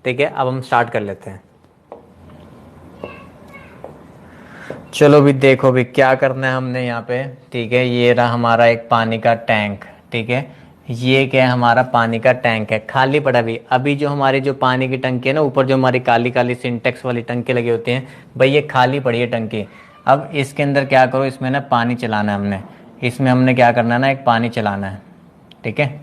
ठीक है, अब हम स्टार्ट कर लेते हैं। चलो भी देखो भी क्या करना है हमने यहाँ पे। ठीक है, ये रहा हमारा एक पानी का टैंक। ठीक है, ये क्या है, हमारा पानी का टैंक है, खाली पड़ा भी। अभी जो हमारी जो पानी की टंकी है ना, ऊपर जो हमारी काली काली सिंटेक्स वाली टंकी लगी होती हैं भाई, ये खाली पड़ी है टंकी। अब इसके अंदर क्या करो, इसमें ना पानी चलाना है हमने। इसमें हमने क्या करना है ना, एक पानी चलाना है। ठीक है,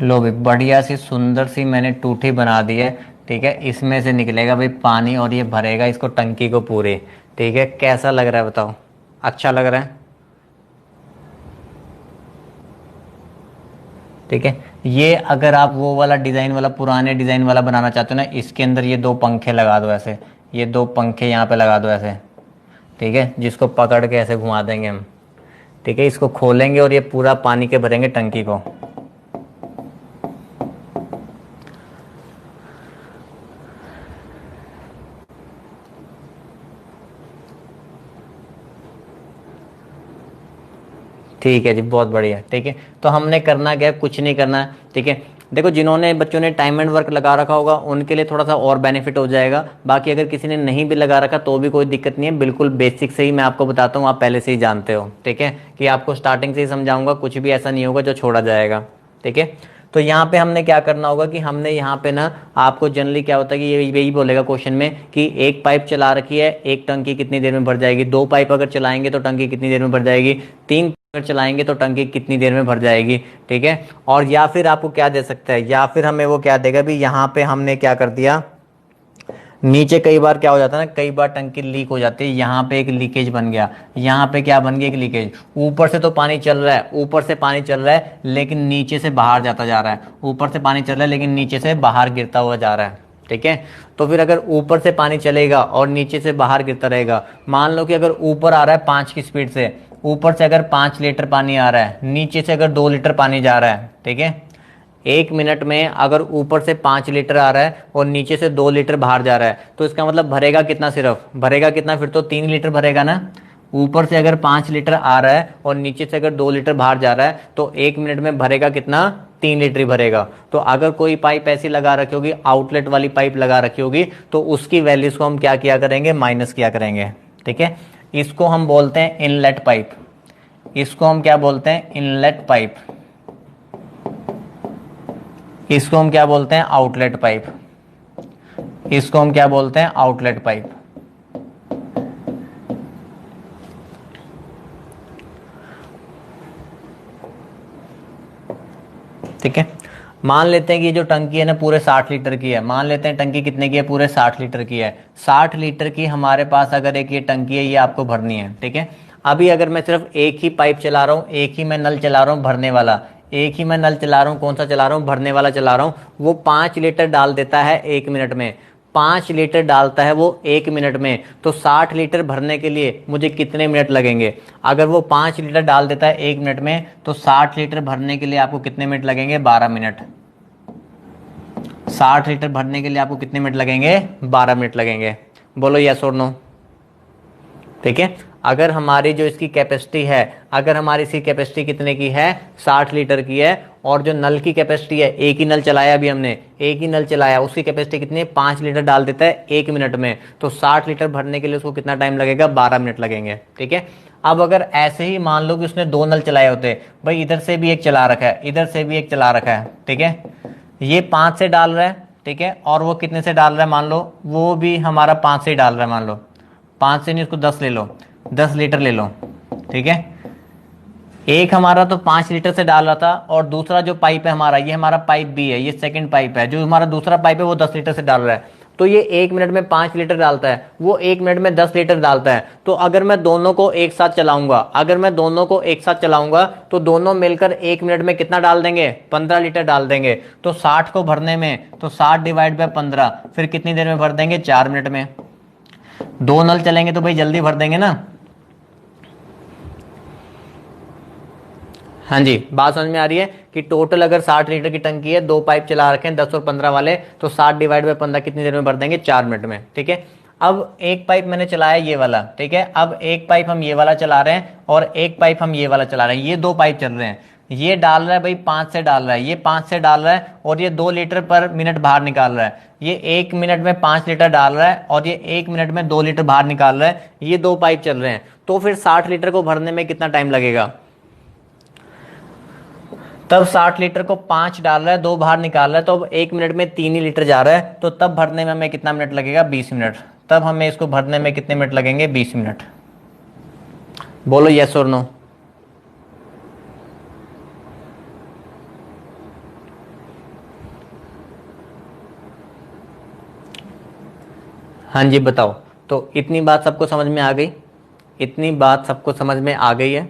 लो भी बढ़िया सी सुंदर सी मैंने टूटी बना दी है। ठीक है, इसमें से निकलेगा भाई पानी और ये भरेगा इसको टंकी को पूरे। ठीक है, कैसा लग रहा है बताओ, अच्छा लग रहा है? ठीक है, ये अगर आप वो वाला डिज़ाइन वाला पुराने डिज़ाइन वाला बनाना चाहते हो ना, इसके अंदर ये दो पंखे लगा दो ऐसे, ये दो पंखे यहाँ पे लगा दो ऐसे। ठीक है, जिसको पकड़ के ऐसे घुमा देंगे हम। ठीक है, इसको खोलेंगे और ये पूरा पानी के भरेंगे टंकी को। ठीक है जी, बहुत बढ़िया। ठीक है, तो हमने करना क्या है, कुछ नहीं करना है। ठीक है, देखो जिन्होंने बच्चों ने टाइम एंड वर्क लगा रखा होगा उनके लिए थोड़ा सा और बेनिफिट हो जाएगा। बाकी अगर किसी ने नहीं भी लगा रखा तो भी कोई दिक्कत नहीं है, बिल्कुल बेसिक से ही मैं आपको बताता हूँ, आप पहले से ही जानते हो। ठीक है, कि आपको स्टार्टिंग से ही समझाऊंगा, कुछ भी ऐसा नहीं होगा जो छोड़ा जाएगा। ठीक है, तो यहाँ पे हमने क्या करना होगा कि हमने यहाँ पे ना, आपको जनरली क्या होता है कि ये यही बोलेगा क्वेश्चन में कि एक पाइप चला रखी है, एक टंकी कितनी देर में भर जाएगी, दो पाइप अगर चलाएंगे तो टंकी कितनी देर में भर जाएगी, तीन अगर चलाएंगे तो टंकी कितनी देर में भर जाएगी। ठीक है, और या फिर आपको क्या दे सकता है, या फिर हमें वो क्या देगा भी, यहाँ पे हमने क्या कर दिया, नीचे कई बार क्या हो जाता है ना, कई बार टंकी लीक हो जाती है, यहाँ पे एक लीकेज बन गया, यहाँ पे क्या बन गया, एक लीकेज। ऊपर से तो पानी चल रहा है, ऊपर से पानी चल रहा है लेकिन नीचे से बाहर जाता जा रहा है, ऊपर से पानी चल रहा है लेकिन नीचे से बाहर गिरता हुआ जा रहा है। ठीक है, तो फिर अगर ऊपर से पानी चलेगा और नीचे से बाहर गिरता रहेगा, मान लो कि अगर ऊपर आ रहा है 5 की स्पीड से, ऊपर से अगर 5 लीटर पानी आ रहा है, नीचे से अगर 2 लीटर पानी जा रहा है। ठीक है, 1 मिनट में अगर ऊपर से 5 लीटर आ रहा है और नीचे से 2 लीटर बाहर जा रहा है, तो इसका मतलब भरेगा कितना, सिर्फ भरेगा कितना, फिर तो 3 लीटर भरेगा ना। ऊपर से अगर 5 लीटर आ रहा है और नीचे से अगर 2 लीटर बाहर जा रहा है, तो 1 मिनट में भरेगा कितना, 3 लीटर ही भरेगा। तो अगर कोई पाइप ऐसी लगा रखी होगी, आउटलेट वाली पाइप लगा रखी होगी, तो उसकी वैल्यूज को हम क्या किया करेंगे, माइनस किया करेंगे। ठीक है, इसको हम बोलते हैं इनलेट पाइप, इसको हम क्या बोलते हैं, इनलेट पाइप, इसको हम क्या बोलते हैं, आउटलेट पाइप, इसको हम क्या बोलते हैं, आउटलेट पाइप। ठीक है, मान लेते हैं कि जो टंकी है ना पूरे 60 लीटर की है, मान लेते हैं टंकी कितने की है, पूरे 60 लीटर की है। 60 लीटर की हमारे पास अगर एक ये टंकी है, ये आपको भरनी है। ठीक है, अभी अगर मैं सिर्फ एक ही पाइप चला रहा हूँ, एक ही मैं नल चला रहा हूँ भरने वाला, एक ही मैं नल चला रहा हूँ, कौन सा चला रहा हूँ, भरने वाला चला रहा हूँ, वो 5 लीटर डाल देता है 1 मिनट में। 5 लीटर डालता है वो 1 मिनट में, तो 60 लीटर भरने के लिए मुझे कितने मिनट लगेंगे? अगर वो 5 लीटर डाल देता है 1 मिनट में, तो 60 लीटर भरने के लिए आपको कितने मिनट लगेंगे? 12 मिनट। 60 लीटर भरने के लिए आपको कितने मिनट लगेंगे? 12 मिनट लगेंगे। बोलो यस और नो। ठीक है, अगर हमारी जो इसकी कैपेसिटी है, अगर हमारी इसकी कैपेसिटी कितने की है? 60 लीटर की है। और जो नल की कैपेसिटी है, एक ही नल चलाया अभी हमने, एक ही नल चलाया, उसकी कैपेसिटी कितनी है? 5 लीटर डाल देता है 1 मिनट में, तो 60 लीटर भरने के लिए उसको कितना टाइम लगेगा? 12 मिनट लगेंगे। ठीक है, अब अगर ऐसे ही मान लो कि उसने 2 नल चलाए होते, भाई इधर से भी एक चला रखा है, इधर से भी एक चला रखा है। ठीक है, ये 5 से डाल रहा है। ठीक है, और वो कितने से डाल रहा है? मान लो वो भी हमारा 5 से ही डाल रहा है, मान लो 5 से नहीं, उसको 10 ले लो, 10 लीटर ले लो। ठीक है, एक हमारा तो 5 लीटर से डाल रहा था, और दूसरा जो पाइप है हमारा, ये हमारा पाइप बी है, ये सेकंड पाइप है, जो हमारा दूसरा पाइप है वो 10 लीटर से डाल रहा है। तो ये 1 मिनट में 5 लीटर डालता है, वो 1 मिनट में 10 लीटर डालता है। तो अगर मैं दोनों को एक साथ चलाऊंगा, अगर मैं दोनों को एक साथ चलाऊंगा, तो दोनों मिलकर 1 मिनट में कितना डाल देंगे? 15 लीटर डाल देंगे। तो 60 को भरने में, तो 60 डिवाइड बाय 15, फिर कितनी देर में भर देंगे? 4 मिनट में। 2 नल चलेंगे तो भाई जल्दी भर देंगे ना। हाँ जी, बात समझ में आ रही है कि टोटल अगर 60 लीटर की टंकी है, 2 पाइप चला रखे हैं 10 और 15 वाले, तो 60 डिवाइड बाय 15 कितनी देर में भर देंगे? 4 मिनट में। ठीक है, अब एक पाइप मैंने चलाया ये वाला, ठीक है, अब एक पाइप हम ये वाला चला रहे हैं और एक पाइप हम ये वाला चला रहे हैं, ये दो पाइप चल रहे हैं। ये डाल रहा है भाई 5 से डाल रहा है, ये 5 से डाल रहा है और ये 2 लीटर पर मिनट बाहर निकाल रहा है। ये 1 मिनट में 5 लीटर डाल रहा है और ये 1 मिनट में 2 लीटर बाहर निकाल रहा है। ये दो पाइप चल रहे हैं, तो फिर 60 लीटर को भरने में कितना टाइम लगेगा? तब 60 लीटर को 5 डाल रहा है, 2 बाहर निकाल रहा है, तो अब 1 मिनट में 3 ही लीटर जा रहा है, तो तब भरने में हमें कितना मिनट लगेगा? 20 मिनट। तब हमें इसको भरने में कितने मिनट लगेंगे? 20 मिनट। बोलो यस और नो। हाँ जी बताओ। तो इतनी बात सबको समझ में आ गई? इतनी बात सबको समझ में आ गई है?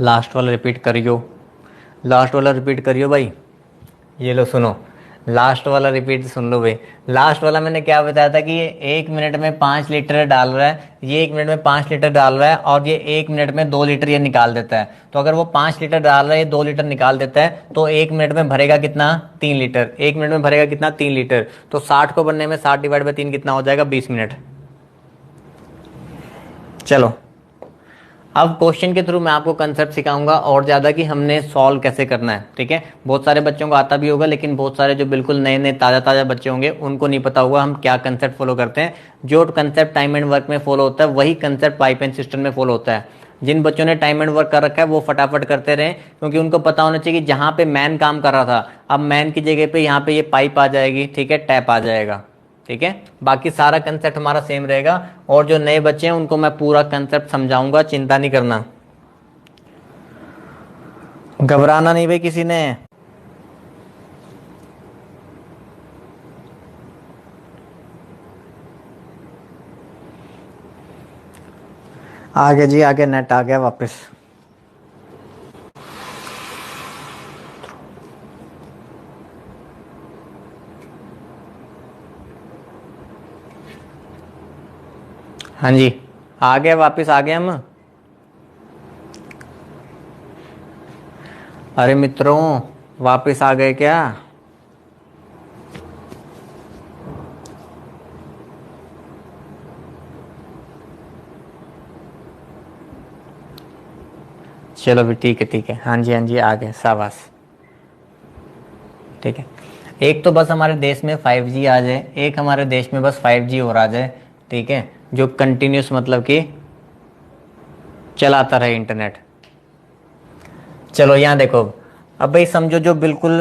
लास्ट वाला रिपीट करियो, लास्ट वाला रिपीट करियो भाई। ये लो सुनो, लास्ट वाला रिपीट सुन लो भाई। लास्ट वाला मैंने क्या बताया था कि ये 1 मिनट में 5 लीटर डाल रहा है, ये 1 मिनट में 5 लीटर डाल रहा है और ये 1 मिनट में 2 लीटर ये निकाल देता है। तो अगर वो 5 लीटर डाल रहा है, ये 2 लीटर निकाल देता है, तो 1 मिनट में भरेगा कितना? 3 लीटर। 1 मिनट में भरेगा कितना? 3 लीटर। तो 60 को बनने में 60 डिवाइड बाई 3 कितना हो जाएगा? 20 मिनट। चलो अब क्वेश्चन के थ्रू मैं आपको कंसेप्ट सिखाऊंगा और ज़्यादा कि हमने सॉल्व कैसे करना है, ठीक है। बहुत सारे बच्चों को आता भी होगा, लेकिन बहुत सारे जो बिल्कुल नए नए ताज़ा बच्चे होंगे उनको नहीं पता होगा हम क्या कंसेप्ट फॉलो करते हैं। जो कंसेप्ट टाइम एंड वर्क में फॉलो होता है वही कंसेप्ट पाइप एंड सिस्टम में फॉलो होता है। जिन बच्चों ने टाइम एंड वर्क कर रखा है वो फटाफट करते रहे, क्योंकि उनको पता होना चाहिए कि जहाँ पे मैन काम कर रहा था, अब मैन की जगह पे यहाँ पे ये पाइप आ जाएगी, ठीक है, टैप आ जाएगा, ठीक है। बाकी सारा कंसेप्ट हमारा सेम रहेगा। और जो नए बच्चे हैं उनको मैं पूरा कंसेप्ट समझाऊंगा, चिंता नहीं करना, घबराना नहीं भाई किसी ने। आगे जी आगे, नेट आ गया वापस। हाँ जी आ गया वापस, आ गए हम। अरे मित्रों वापस आ गए क्या? चलो भी ठीक है, ठीक है, हाँ जी हाँ जी आ गए, शाबाश, ठीक है। एक तो बस हमारे देश में 5G आ जाए, एक हमारे देश में बस 5G और आ जाए, ठीक है, जो कंटिन्यूस मतलब कि चलाता रहे इंटरनेट। चलो यहाँ देखो, अब भाई समझो, जो बिल्कुल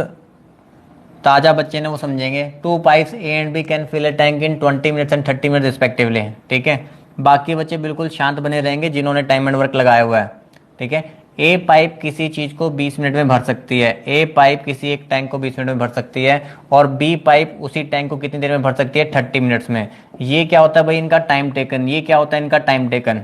ताज़ा बच्चे ने वो समझेंगे। 2 pipes A and B can fill a tank in 20 minutes and 30 minute respectively, ठीक है। बाकी बच्चे बिल्कुल शांत बने रहेंगे जिन्होंने टाइम एंड वर्क लगाया हुआ है, ठीक है। ए पाइप किसी चीज़ को 20 मिनट में भर सकती है, ए पाइप किसी एक टैंक को 20 मिनट में भर सकती है, और बी पाइप उसी टैंक को कितनी देर में भर सकती है? 30 मिनट्स में। ये क्या होता है भाई? इनका टाइम टेकन। ये क्या होता है? इनका टाइम टेकन,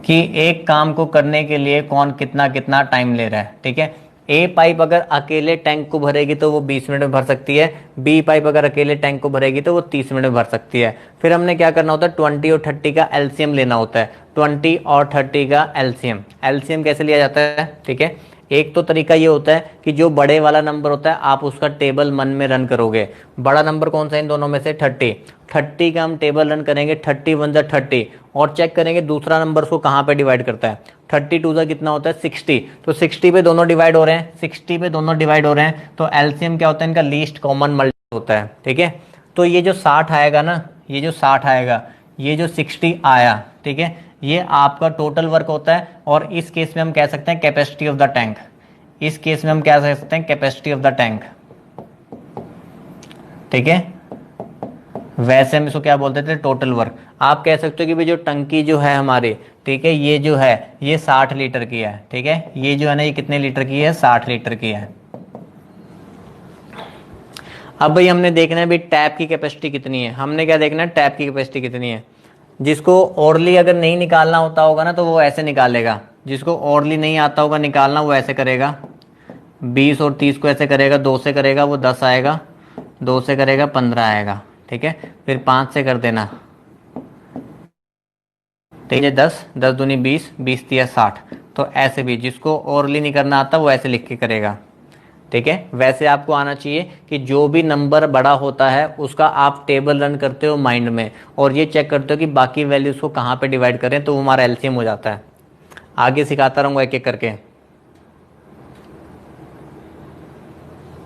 कि एक काम को करने के लिए कौन कितना कितना टाइम ले रहा है, ठीक है। ए पाइप अगर अकेले टैंक को भरेगी तो वो 20 मिनट में भर सकती है, बी पाइप अगर अकेले टैंक को भरेगी तो वो 30 मिनट में भर सकती है। फिर हमने क्या करना होता है? 20 और 30 का एलसीएम लेना होता है। 20 और 30 का एलसीएम। एलसीएम कैसे लिया जाता है, ठीक है। एक तो तरीका ये होता है कि जो बड़े वाला नंबर होता है आप उसका टेबल मन में रन करोगे। बड़ा नंबर कौन सा है इन दोनों में से? 30। 30 का हम टेबल रन करेंगे, 30 वन जा 30, और चेक करेंगे दूसरा नंबर उसको कहाँ पे डिवाइड करता है। 32 का कितना होता है? 60। तो 60 पे दोनों डिवाइड हो रहे हैं, 60 पे दोनों डिवाइड हो रहे हैं, तो एलसीएम क्या होता है? इनका लीस्ट कॉमन मल्टीपल होता है, ठीक है। तो ये जो 60 आएगा ना, ये जो 60 आएगा, ये जो 60 आया, ठीक है, ये आपका टोटल वर्क होता है। और इस केस में हम कह सकते हैं कैपेसिटी ऑफ द टैंक। इस केस में हम क्या कह सकते हैं? कैपेसिटी ऑफ द टैंक, ठीक है। वैसे हम इसको क्या बोलते थे? Total work. आप कह सकते हो कि भाई जो टंकी जो है हमारी, ठीक है, ये जो है ये 60 लीटर की है, ठीक है। ये जो है ना, ये कितने लीटर की है? 60 लीटर की है। अब भाई हमने देखना है भाई टैप की कैपेसिटी कितनी है। हमने क्या देखना है? टैप की कैपेसिटी कितनी है। जिसको ओरली अगर नहीं निकालना होता होगा ना तो वो ऐसे निकालेगा, जिसको ओरली नहीं आता होगा निकालना वो ऐसे करेगा, 20 और 30 को ऐसे करेगा, 2 से करेगा वो 10 आएगा, 2 से करेगा 15 आएगा, ठीक है। फिर 5 से कर देना, ठीक है, 10, 10 दूनी 20, 20 तिया 60। तो ऐसे भी, जिसको ओरली नहीं करना आता वो ऐसे लिख के करेगा, ठीक है। वैसे आपको आना चाहिए कि जो भी नंबर बड़ा होता है उसका आप टेबल रन करते हो माइंड में, और ये चेक करते हो कि बाकी वैल्यूज को कहाँ पे डिवाइड करें, तो वो हमारा एलसीएम हो जाता है। आगे सिखाता रहूंगा एक एक करके,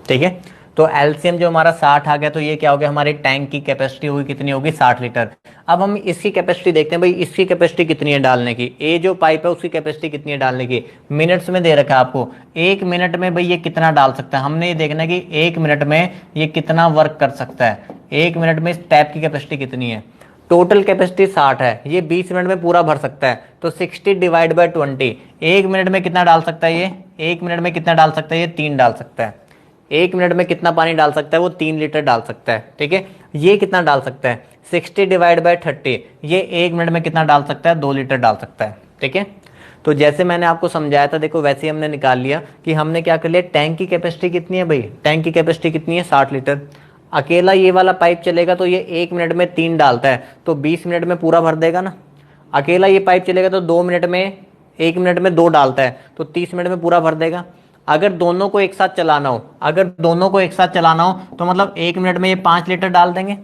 ठीक है। तो एलसीएम जो हमारा 60 आ गया, तो ये क्या हो गया, हमारी टैंक की कैपेसिटी होगी, कितनी होगी, 60 लीटर। अब हम इसकी कैपेसिटी देखते हैं, भाई इसकी कैपेसिटी कितनी है डालने की, ये जो पाइप है उसकी कैपेसिटी कितनी है डालने की। मिनट्स में दे रखा है आपको, 1 मिनट में भाई ये कितना डाल सकता है, हमने ये देखना है कि 1 मिनट में ये कितना वर्क कर सकता है, 1 मिनट में इस टैप की कैपेसिटी कितनी है। टोटल कैपेसिटी 60 है, ये 20 मिनट में पूरा भर सकता है, तो 60 डिवाइड बाय 20, 1 मिनट में कितना डाल सकता है ये, 1 मिनट में कितना डाल सकता है ये, 3 डाल सकता है। 1 मिनट में कितना पानी डाल सकता है वो, 3 लीटर डाल सकता है, ठीक है। ये कितना डाल सकता है, 60 डिवाइड बाय 30, ये 1 मिनट में कितना डाल सकता है, 2 लीटर डाल सकता है, ठीक है। तो जैसे मैंने आपको समझाया था, देखो वैसे ही हमने निकाल लिया कि हमने क्या कर लिया, टैंक की कैपेसिटी कितनी है भाई, टैंक की कैपेसिटी कितनी है, 60 लीटर। अकेला ये वाला पाइप चलेगा तो ये 1 मिनट में 3 डालता है, तो 20 मिनट में पूरा भर देगा ना। अकेला ये पाइप चलेगा तो 2 मिनट में, 1 मिनट में 2 डालता है, तो 30 मिनट में पूरा भर देगा। अगर दोनों को एक साथ चलाना हो, अगर दोनों को एक साथ चलाना हो तो मतलब 1 मिनट में ये 5 लीटर डाल देंगे।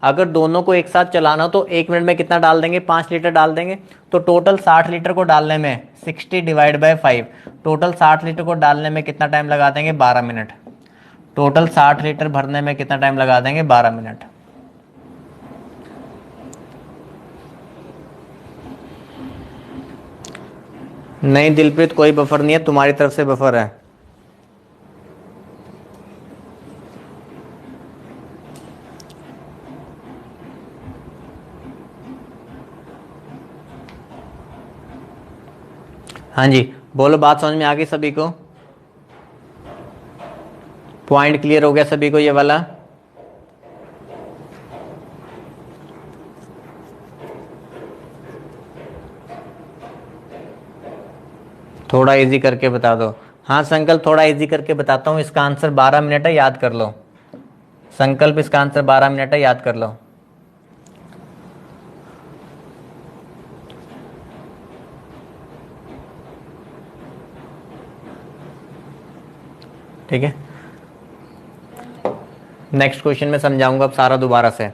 अगर दोनों को एक साथ चलाना हो तो 1 मिनट में कितना डाल देंगे, 5 लीटर डाल देंगे। तो टोटल 60 लीटर को डालने में 60 डिवाइड बाय 5, टोटल 60 लीटर को डालने में कितना टाइम लगा देंगे, 12 मिनट। टोटल 60 लीटर भरने में कितना टाइम लगा देंगे, 12 मिनट। नहीं दिलप्रीत, कोई बफर नहीं है, तुम्हारी तरफ से बफर है। हाँ जी बोलो, बात समझ में आ गई सभी को, पॉइंट क्लियर हो गया सभी को ये वाला। थोड़ा इजी करके बता दो। हाँ संकल्प, थोड़ा इजी करके बताता हूँ, इसका आंसर 12 मिनट है, याद कर लो। संकल्प इसका आंसर 12 मिनट है, याद कर लो। ठीक है, नेक्स्ट क्वेश्चन में समझाऊंगा अब सारा दोबारा से।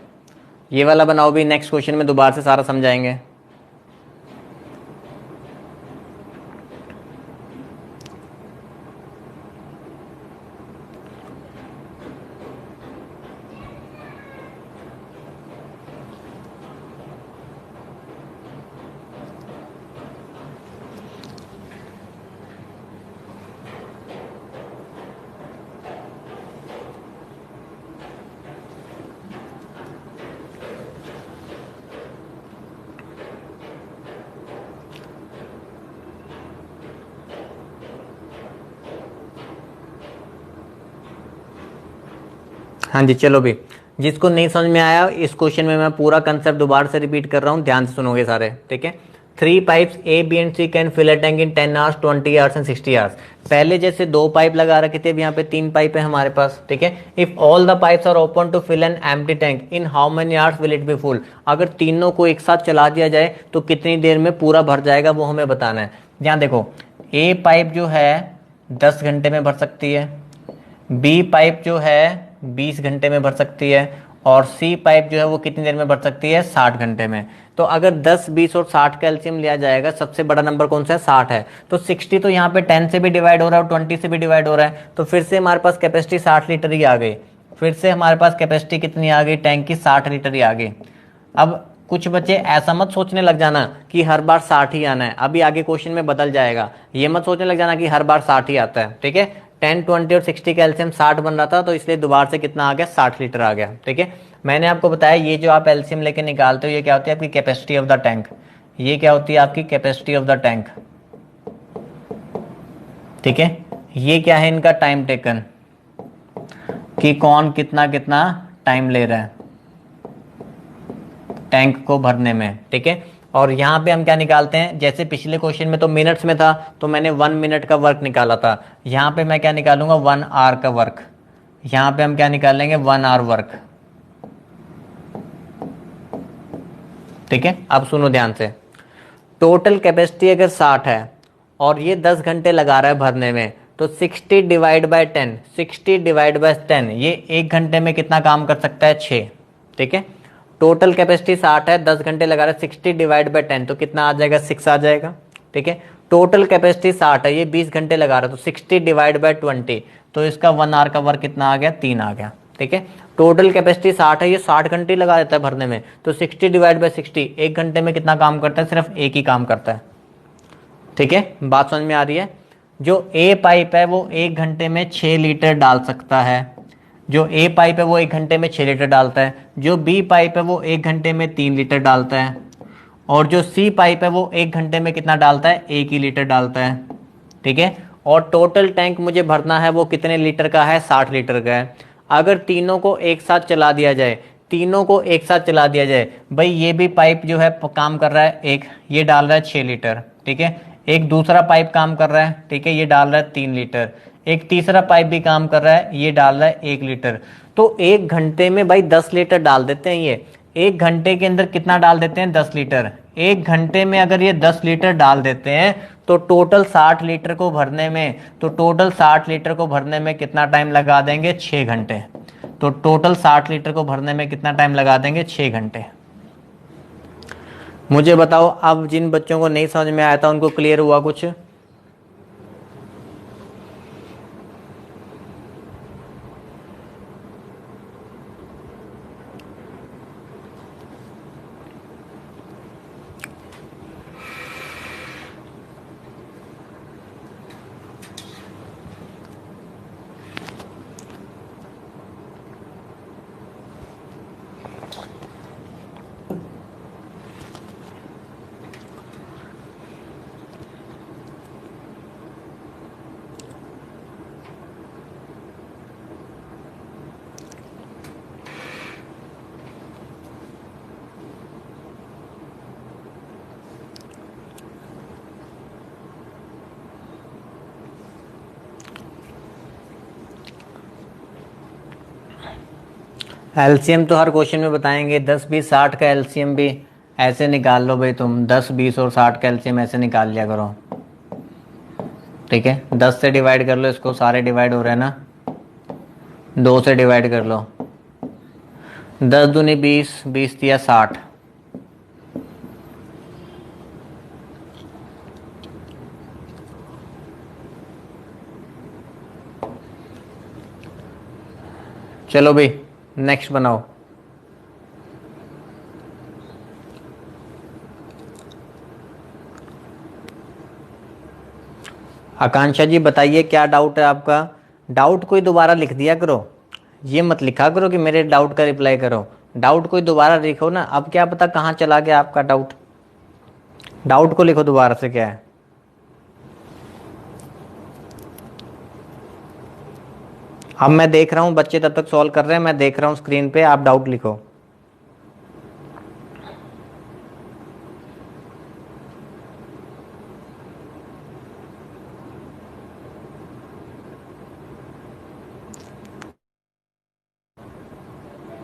ये वाला बनाओ भी, नेक्स्ट क्वेश्चन में दोबारा से सारा समझाएंगे। हाँ जी चलो भी, जिसको नहीं समझ में आया इस क्वेश्चन में मैं पूरा कंसेप्ट दोबारा से रिपीट कर रहा हूँ, ध्यान से सुनोगे सारे, ठीक है। 3 pipes A B and C can fill a tank in 10 hours, 20 hours and 60 hours. पहले जैसे 2 पाइप लगा रखे थे, अब यहाँ पे 3 पाइप है हमारे पास, ठीक है। If all the pipes are open to fill an empty tank in how many hours will it be full. अगर तीनों को एक साथ चला दिया जाए तो कितनी देर में पूरा भर जाएगा, वो हमें बताना है। यहाँ देखो, ए पाइप जो है 10 घंटे में भर सकती है, बी पाइप जो है 20 घंटे में भर सकती है, और सी पाइप जो है वो कितनी देर में भर सकती है, 60 घंटे में। तो अगर 10, 20 और 60 का एलसीएम लिया जाएगा, सबसे बड़ा नंबर कौन सा है, 60 है। तो 60 तो यहाँ पे 10 से भी डिवाइड हो रहा है और 20 से भी डिवाइड हो रहा है, तो फिर से हमारे पास कैपेसिटी 60 लीटर ही आ गई। फिर से हमारे पास कैपेसिटी कितनी आ गई, टैंक की 60 लीटर ही आ गई। अब कुछ बच्चे ऐसा मत सोचने लग जाना कि हर बार 60 ही आना है, अभी आगे क्वेश्चन में बदल जाएगा। ये मत सोचने लग जाना कि हर बार 60 ही आता है, ठीक है। 10, 20 और 60 का एलसीएम 60 बन रहा था, तो इसलिए दोबारा से कितना आ गया, 60 लीटर आ गया, ठीक है। मैंने आपको बताया ये जो आप एलसीएम लेके निकालते हो, ये क्या होती है आपकी कैपेसिटी ऑफ द टैंक। ये क्या होती है आपकी कैपेसिटी ऑफ द टैंक, ठीक है। ये क्या है इनका टाइम टेकन, कि कौन कितना कितना टाइम ले रहा है टैंक को भरने में, ठीक है। और यहाँ पे हम क्या निकालते हैं, जैसे पिछले क्वेश्चन में तो मिनट्स में था, तो मैंने 1 मिनट का वर्क निकाला था। यहाँ पे मैं क्या निकालूंगा, 1 आवर का वर्क। यहाँ पे हम क्या निकालेंगे, 1 आवर वर्क, ठीक है। अब सुनो ध्यान से, टोटल कैपेसिटी अगर 60 है और ये 10 घंटे लगा रहा है भरने में, तो 60 डिवाइड बाय 10, 60 डिवाइड बाय 10, ये 1 घंटे में कितना काम कर सकता है? 6। ठीक है, टोटल कैपेसिटी 60 है, 10 घंटे लगा रहा है, 60 डिवाइड बाय 10 तो कितना आ जाएगा? 6 आ जाएगा। ठीक है, टोटल कैपेसिटी 60 है, ये 20 घंटे लगा रहा है, तो 60 डिवाइड बाय 20, तो इसका 1 आवर का वर्क कितना आ गया? 3 आ गया। ठीक है, टोटल कैपेसिटी 60 है, ये 60 घंटे लगा देता है भरने में, तो 60 डिवाइड बाय 60, 1 घंटे में कितना काम करता है? सिर्फ एक ही काम करता है। ठीक है, बात समझ में आ रही है? जो ए पाइप है वो 1 घंटे में 6 लीटर डाल सकता है, जो ए पाइप है वो 1 घंटे में 6 लीटर डालता है, जो बी पाइप है वो 1 घंटे में 3 लीटर डालता है, और जो सी पाइप है वो 1 घंटे में कितना डालता है? 1 ही लीटर डालता है। ठीक है, और टोटल टैंक मुझे भरना है वो कितने लीटर का है? 60 लीटर का है। अगर तीनों को एक साथ चला दिया जाए, तीनों को एक साथ चला दिया जाए, भाई ये भी पाइप जो है काम कर रहा है, एक ये डाल रहा है 6 लीटर, ठीक है, एक दूसरा पाइप काम कर रहा है, ठीक है, ये डाल रहा है 3 लीटर, एक तीसरा पाइप भी काम कर रहा है, ये डाल रहा है 1 लीटर। तो 1 घंटे में भाई 10 लीटर डाल देते हैं। ये 1 घंटे के अंदर कितना डाल देते हैं? 10 लीटर। 1 घंटे में अगर ये 10 लीटर डाल देते हैं तो टोटल 60 लीटर को भरने में, तो टोटल 60 लीटर को भरने में कितना टाइम लगा देंगे? 6 घंटे। तो टोटल 60 लीटर को भरने में कितना टाइम लगा देंगे? 6 घंटे। मुझे बताओ, अब जिन बच्चों को नहीं समझ में आया था उनको क्लियर हुआ कुछ? एलसीएम तो हर क्वेश्चन में बताएंगे, 10 20 60 का एलसीएम भी ऐसे निकाल लो भाई तुम, 10 20 और 60 का एलसीएम ऐसे निकाल लिया करो। ठीक है, 10 से डिवाइड कर लो इसको, सारे डिवाइड हो रहे हैं ना, 2 से डिवाइड कर लो, 10 दूनी 20, 20 दिया 60, चलो भाई नेक्स्ट बनाओ। आकांक्षा जी बताइए क्या डाउट है आपका? डाउट कोई दोबारा लिख दिया करो, ये मत लिखा करो कि मेरे डाउट का रिप्लाई करो, डाउट कोई दोबारा लिखो ना, अब क्या पता कहाँ चला गया आपका डाउट। डाउट को लिखो दोबारा से क्या है। अब मैं देख रहा हूँ बच्चे तब तक सॉल्व कर रहे हैं, मैं देख रहा हूँ स्क्रीन पे, आप डाउट लिखो।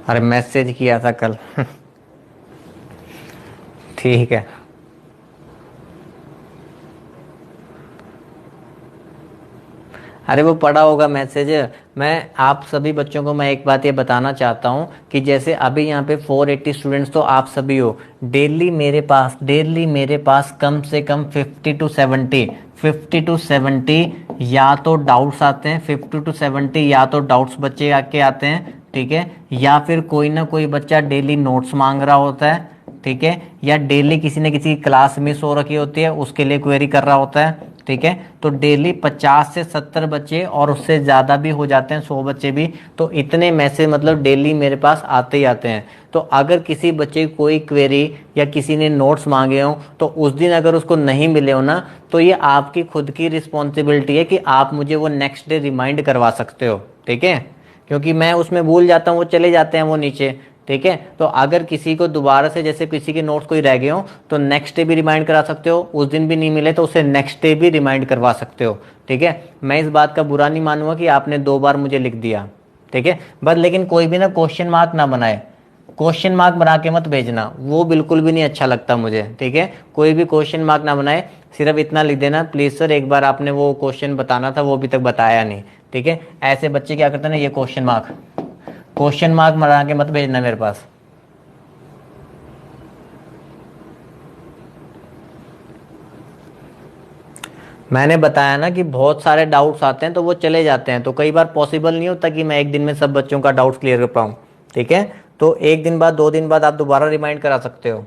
अरे मैसेज किया था कल ठीक है, अरे वो पढ़ा होगा मैसेज। मैं आप सभी बच्चों को मैं एक बात ये बताना चाहता हूँ कि जैसे अभी यहाँ पे 480 स्टूडेंट्स तो आप सभी हो, डेली मेरे पास कम से कम 50 टू 70 या तो डाउट्स आते हैं, 50 टू 70 या तो डाउट्स बच्चे आके आते हैं, ठीक है, या फिर कोई ना कोई बच्चा डेली नोट्स मांग रहा होता है, ठीक है, या डेली किसी न किसी क्लास मिस हो रखी होती है उसके लिए क्वेरी कर रहा होता है, ठीक है, तो डेली 50 से 70 बच्चे और उससे ज़्यादा भी हो जाते हैं, 100 बच्चे भी, तो इतने मैसेज मतलब डेली मेरे पास आते ही आते हैं। तो अगर किसी बच्चे की कोई क्वेरी या किसी ने नोट्स मांगे हो तो उस दिन अगर उसको नहीं मिले हो ना, तो ये आपकी खुद की रिस्पॉन्सिबिलिटी है कि आप मुझे वो नेक्स्ट डे रिमाइंड करवा सकते हो, ठीक है, क्योंकि मैं उसमें भूल जाता हूँ, वो चले जाते हैं वो नीचे, ठीक है। तो अगर किसी को दोबारा से जैसे किसी के नोट्स कोई रह गए हो तो नेक्स्ट डे भी रिमाइंड करा सकते हो, उस दिन भी नहीं मिले तो उसे नेक्स्ट डे भी रिमाइंड करवा सकते हो, ठीक है। मैं इस बात का बुरा नहीं मानूंगा कि आपने 2 बार मुझे लिख दिया, ठीक है, बस लेकिन कोई भी ना क्वेश्चन मार्क ना बनाए, क्वेश्चन मार्क बना के मत भेजना, वो बिल्कुल भी नहीं अच्छा लगता मुझे, ठीक है। कोई भी क्वेश्चन मार्क ना बनाए, सिर्फ इतना लिख देना, प्लीज सर एक बार आपने वो क्वेश्चन बताना था, वो अभी तक बताया नहीं, ठीक है। ऐसे बच्चे क्या करते हैं ना, ये क्वेश्चन मार्क बना के मत भेजना मेरे पास। मैंने बताया ना कि बहुत सारे डाउट्स आते हैं तो वो चले जाते हैं, तो कई बार पॉसिबल नहीं होता कि मैं एक दिन में सब बच्चों का डाउट्स क्लियर कर पाऊँ, ठीक है। तो एक दिन बाद, 2 दिन बाद आप दोबारा रिमाइंड करा सकते हो।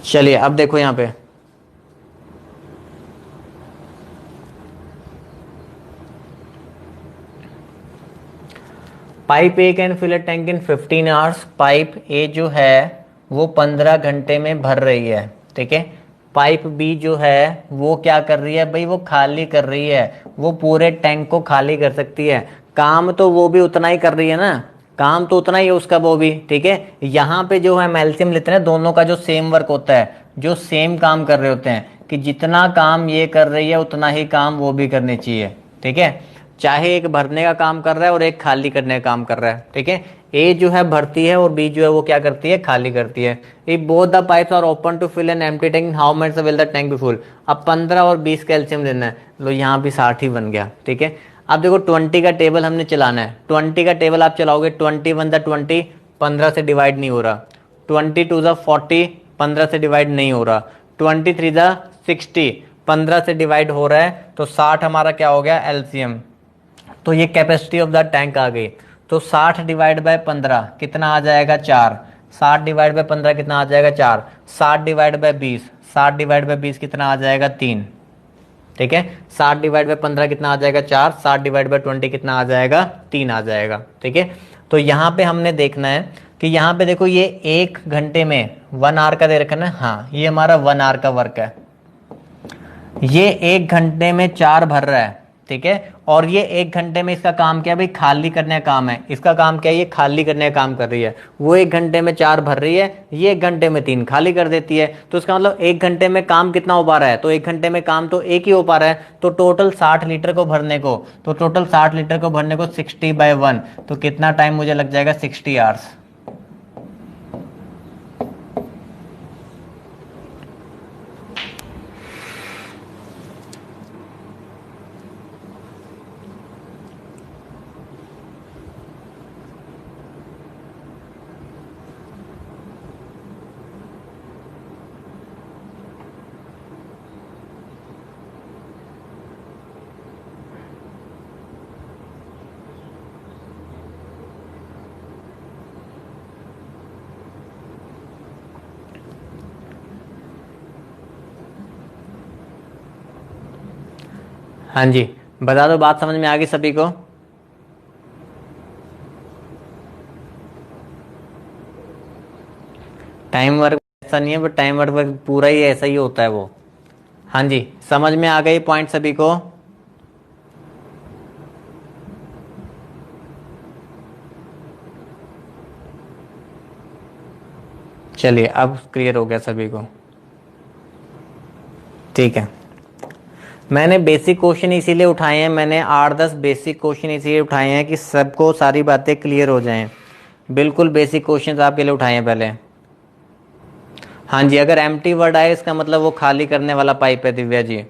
चलिए अब देखो यहाँ पे, pipe A can fill a tank in 15 hours. Pipe A जो है वो 15 घंटे में भर रही है, ठीक है। पाइप बी जो है वो क्या कर रही है भाई, वो खाली कर रही है, वो पूरे टैंक को खाली कर सकती है। काम तो वो भी उतना ही कर रही है ना, काम तो उतना ही है उसका वो भी, ठीक है। यहाँ पे जो है एल्सियम लेते हैं, दोनों का जो सेम वर्क होता है, जो सेम काम कर रहे होते हैं, कि जितना काम ये कर रही है उतना ही काम वो भी करनी चाहिए, ठीक है। चाहे एक भरने का काम कर रहा है और एक खाली करने का काम कर रहा है, ठीक है। ए जो है भरती है और बी जो है वो क्या करती है, खाली करती है। If both the pipes are open to fill an empty tank, how much will the tank be full. अब 15 और 20 कैल्शियम लेना है, लो यहाँ भी 60 ही बन गया, ठीक है। अब देखो 20 का टेबल हमने चलाना है, 20 का टेबल आप चलाओगे, 21 द 20, 15 से डिवाइड नहीं हो रहा, 22 द 40, 15 से डिवाइड नहीं हो रहा, 23 द 60, 15 से डिवाइड हो रहा है, तो 60 हमारा क्या हो गया, एलसीएम। तो ये कैपेसिटी ऑफ द टैंक आ गई। तो 60 डिवाइड बाय 15 कितना आ जाएगा, 4। 60 डिवाइड बाय 15 कितना आ जाएगा, 4। 60 डिवाइड बाय 20, 60 डिवाइड बाय 20 कितना आ जाएगा, 3, ठीक है। 60 डिवाइड बाय 15 कितना आ जाएगा, 4। 60 डिवाइड बाय 20 कितना आ जाएगा, 3 आ जाएगा, ठीक है। तो यहाँ पे हमने देखना है कि यहाँ पे देखो ये 1 घंटे में 1 आवर का दे रखा है ना, हाँ ये हमारा 1 आवर का वर्क है। ये 1 घंटे में 4 भर रहा है, ठीक है। और ये 1 घंटे में इसका काम क्या है भाई, खाली करने का काम है। इसका काम क्या है, ये खाली करने का काम कर रही है। वो 1 घंटे में 4 भर रही है, ये 1 घंटे में 3 खाली कर देती है। तो इसका मतलब 1 घंटे में काम कितना हो पा रहा है, तो 1 घंटे में काम तो एक ही हो पा रहा है। तो टोटल 60 लीटर को भरने को, तो टोटल 60 लीटर को भरने को 60/1, तो कितना टाइम मुझे लग जाएगा, 60 आवर्स। हाँ जी, बता दो, बात समझ में आ गई सभी को। टाइम वर्क ऐसा नहीं है, बट टाइम वर्क पूरा ही ऐसा ही होता है वो। हाँ जी, समझ में आ गई पॉइंट सभी को। चलिए अब क्लियर हो गया सभी को, ठीक है। मैंने बेसिक क्वेश्चन इसीलिए उठाए हैं, मैंने 8-10 बेसिक क्वेश्चन इसीलिए उठाए हैं कि सबको सारी बातें क्लियर हो जाएं। बिल्कुल बेसिक क्वेश्चन आपके लिए उठाए हैं पहले। हाँ जी, अगर एम्प्टी वर्ड आए इसका मतलब वो खाली करने वाला पाइप है, Divya ji.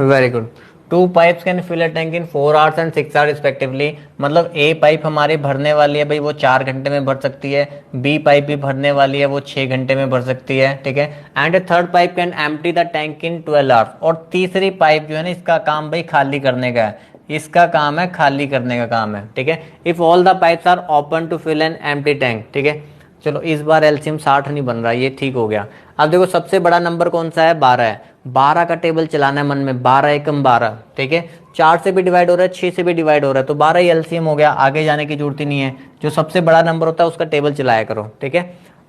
Very good. 2 pipes can fill a tank in 4 hours and 6 hours respectively. मतलब ए पाइप हमारी भरने वाली है भाई, वो 4 घंटे में भर सकती है। बी पाइप भी भरने वाली है, वो 6 घंटे में भर सकती है, ठीक है। And third pipe can empty the tank in 12 hours. और तीसरी पाइप जो है ना, इसका काम भाई खाली करने का है। इसका काम है खाली करने का काम है, ठीक है। If all the pipes are open to fill an empty tank, ठीक है। चलो इस बार एलसीएम 60 नहीं बन रहा, ये ठीक हो गया। अब देखो सबसे बड़ा नंबर कौन सा है, 12 है। 12 का टेबल चलाना है मन में, 12 एकम 12, ठीक है। 4 से भी डिवाइड हो रहा है, 6 से भी डिवाइड हो रहा है, तो 12 ही एलसीएम हो गया, आगे जाने की जरूरत ही नहीं है। जो सबसे बड़ा नंबर होता है उसका टेबल चलाया करो, ठीक है।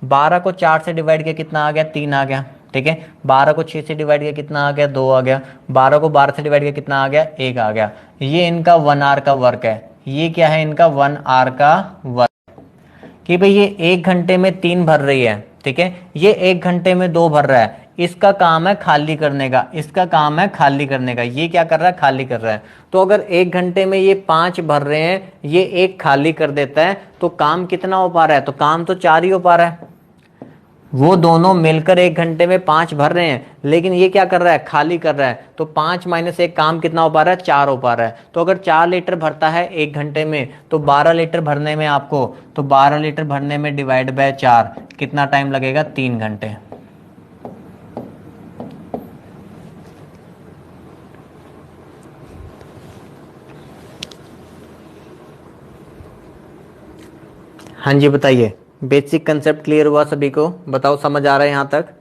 12 को 4 से डिवाइड किया कितना आ गया, 3 आ गया, ठीक है। 12 को 6 से डिवाइड किया कितना आ गया, 2 आ गया। 12 को 12 से डिवाइड किया कितना आ गया, 1 आ गया। ये इनका 1 आवर का वर्क है। ये क्या है, इनका 1 आवर का वर्क, कि भाई ये 1 घंटे में 3 भर रही है, ठीक है। ये 1 घंटे में 2 भर रहा है, इसका काम है खाली करने का, इसका काम है खाली करने का। ये क्या कर रहा है, खाली कर रहा है। तो अगर 1 घंटे में ये 5 भर रहे हैं, ये 1 खाली कर देता है, तो काम कितना हो पा रहा है, तो काम तो 4 ही हो पा रहा है। वो दोनों मिलकर 1 घंटे में 5 भर रहे हैं, लेकिन ये क्या कर रहा है, खाली कर रहा है। तो 5 माइनस 1 काम कितना हो पा रहा है, 4 हो पा रहा है। तो अगर 4 लीटर भरता है 1 घंटे में, तो 12 लीटर भरने में आपको, तो 12 लीटर भरने में डिवाइड बाय 4 कितना टाइम लगेगा, 3 घंटे। हाँ जी बताइए, बेसिक कंसेप्ट क्लियर हुआ सभी को, बताओ समझ आ रहा है यहां तक।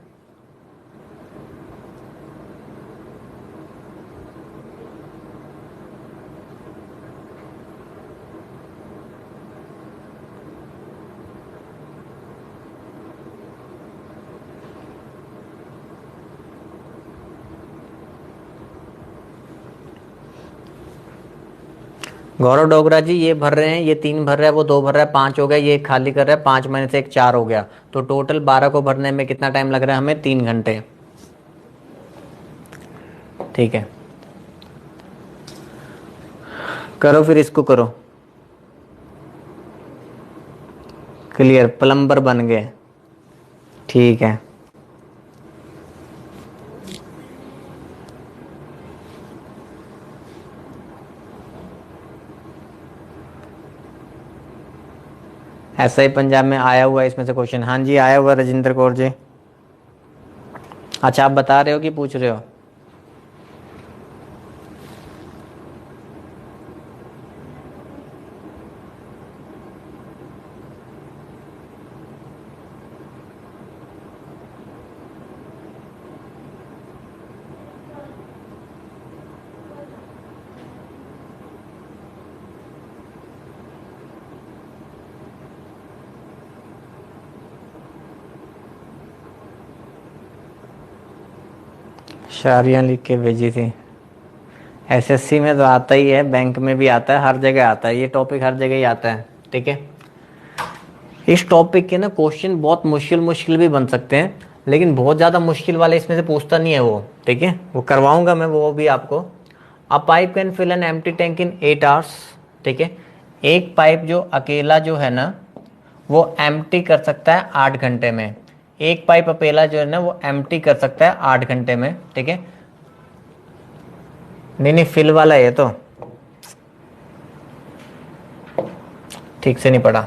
गौरव डोगरा जी ये भर रहे हैं, ये 3 भर रहा है, वो 2 भर रहा है, 5 हो गया, ये 1 खाली कर रहा है, 5 माइनस 1 4 हो गया। तो टोटल 12 को भरने में कितना टाइम लग रहा है हमें, 3 घंटे, ठीक है। करो फिर इसको करो, क्लियर, प्लम्बर बन गए, ठीक है। ऐसा ही पंजाब में आया हुआ है इसमें से क्वेश्चन, हाँ जी आया हुआ राजेंद्र कौर जी। अच्छा आप बता रहे हो कि पूछ रहे हो, शायरियाँ लिख के भेजी थी। एसएससी में तो आता ही है, बैंक में भी आता है, हर जगह आता है, ये टॉपिक हर जगह ही आता है, ठीक है। इस टॉपिक के ना क्वेश्चन बहुत मुश्किल मुश्किल भी बन सकते हैं, लेकिन बहुत ज़्यादा मुश्किल वाले इसमें से पूछता नहीं है वो, ठीक है। वो करवाऊंगा मैं वो भी आपको। A pipe can fill an empty tank in 8 hours, ठीक है। एक पाइप जो अकेला जो है ना वो एम्प्टी कर सकता है 8 घंटे में। एक पाइप अकेला जो है ना वो एम्प्टी कर सकता है 8 घंटे में, ठीक है। नहीं नहीं फिल वाला है ये तो, ठीक से नहीं पढ़ा।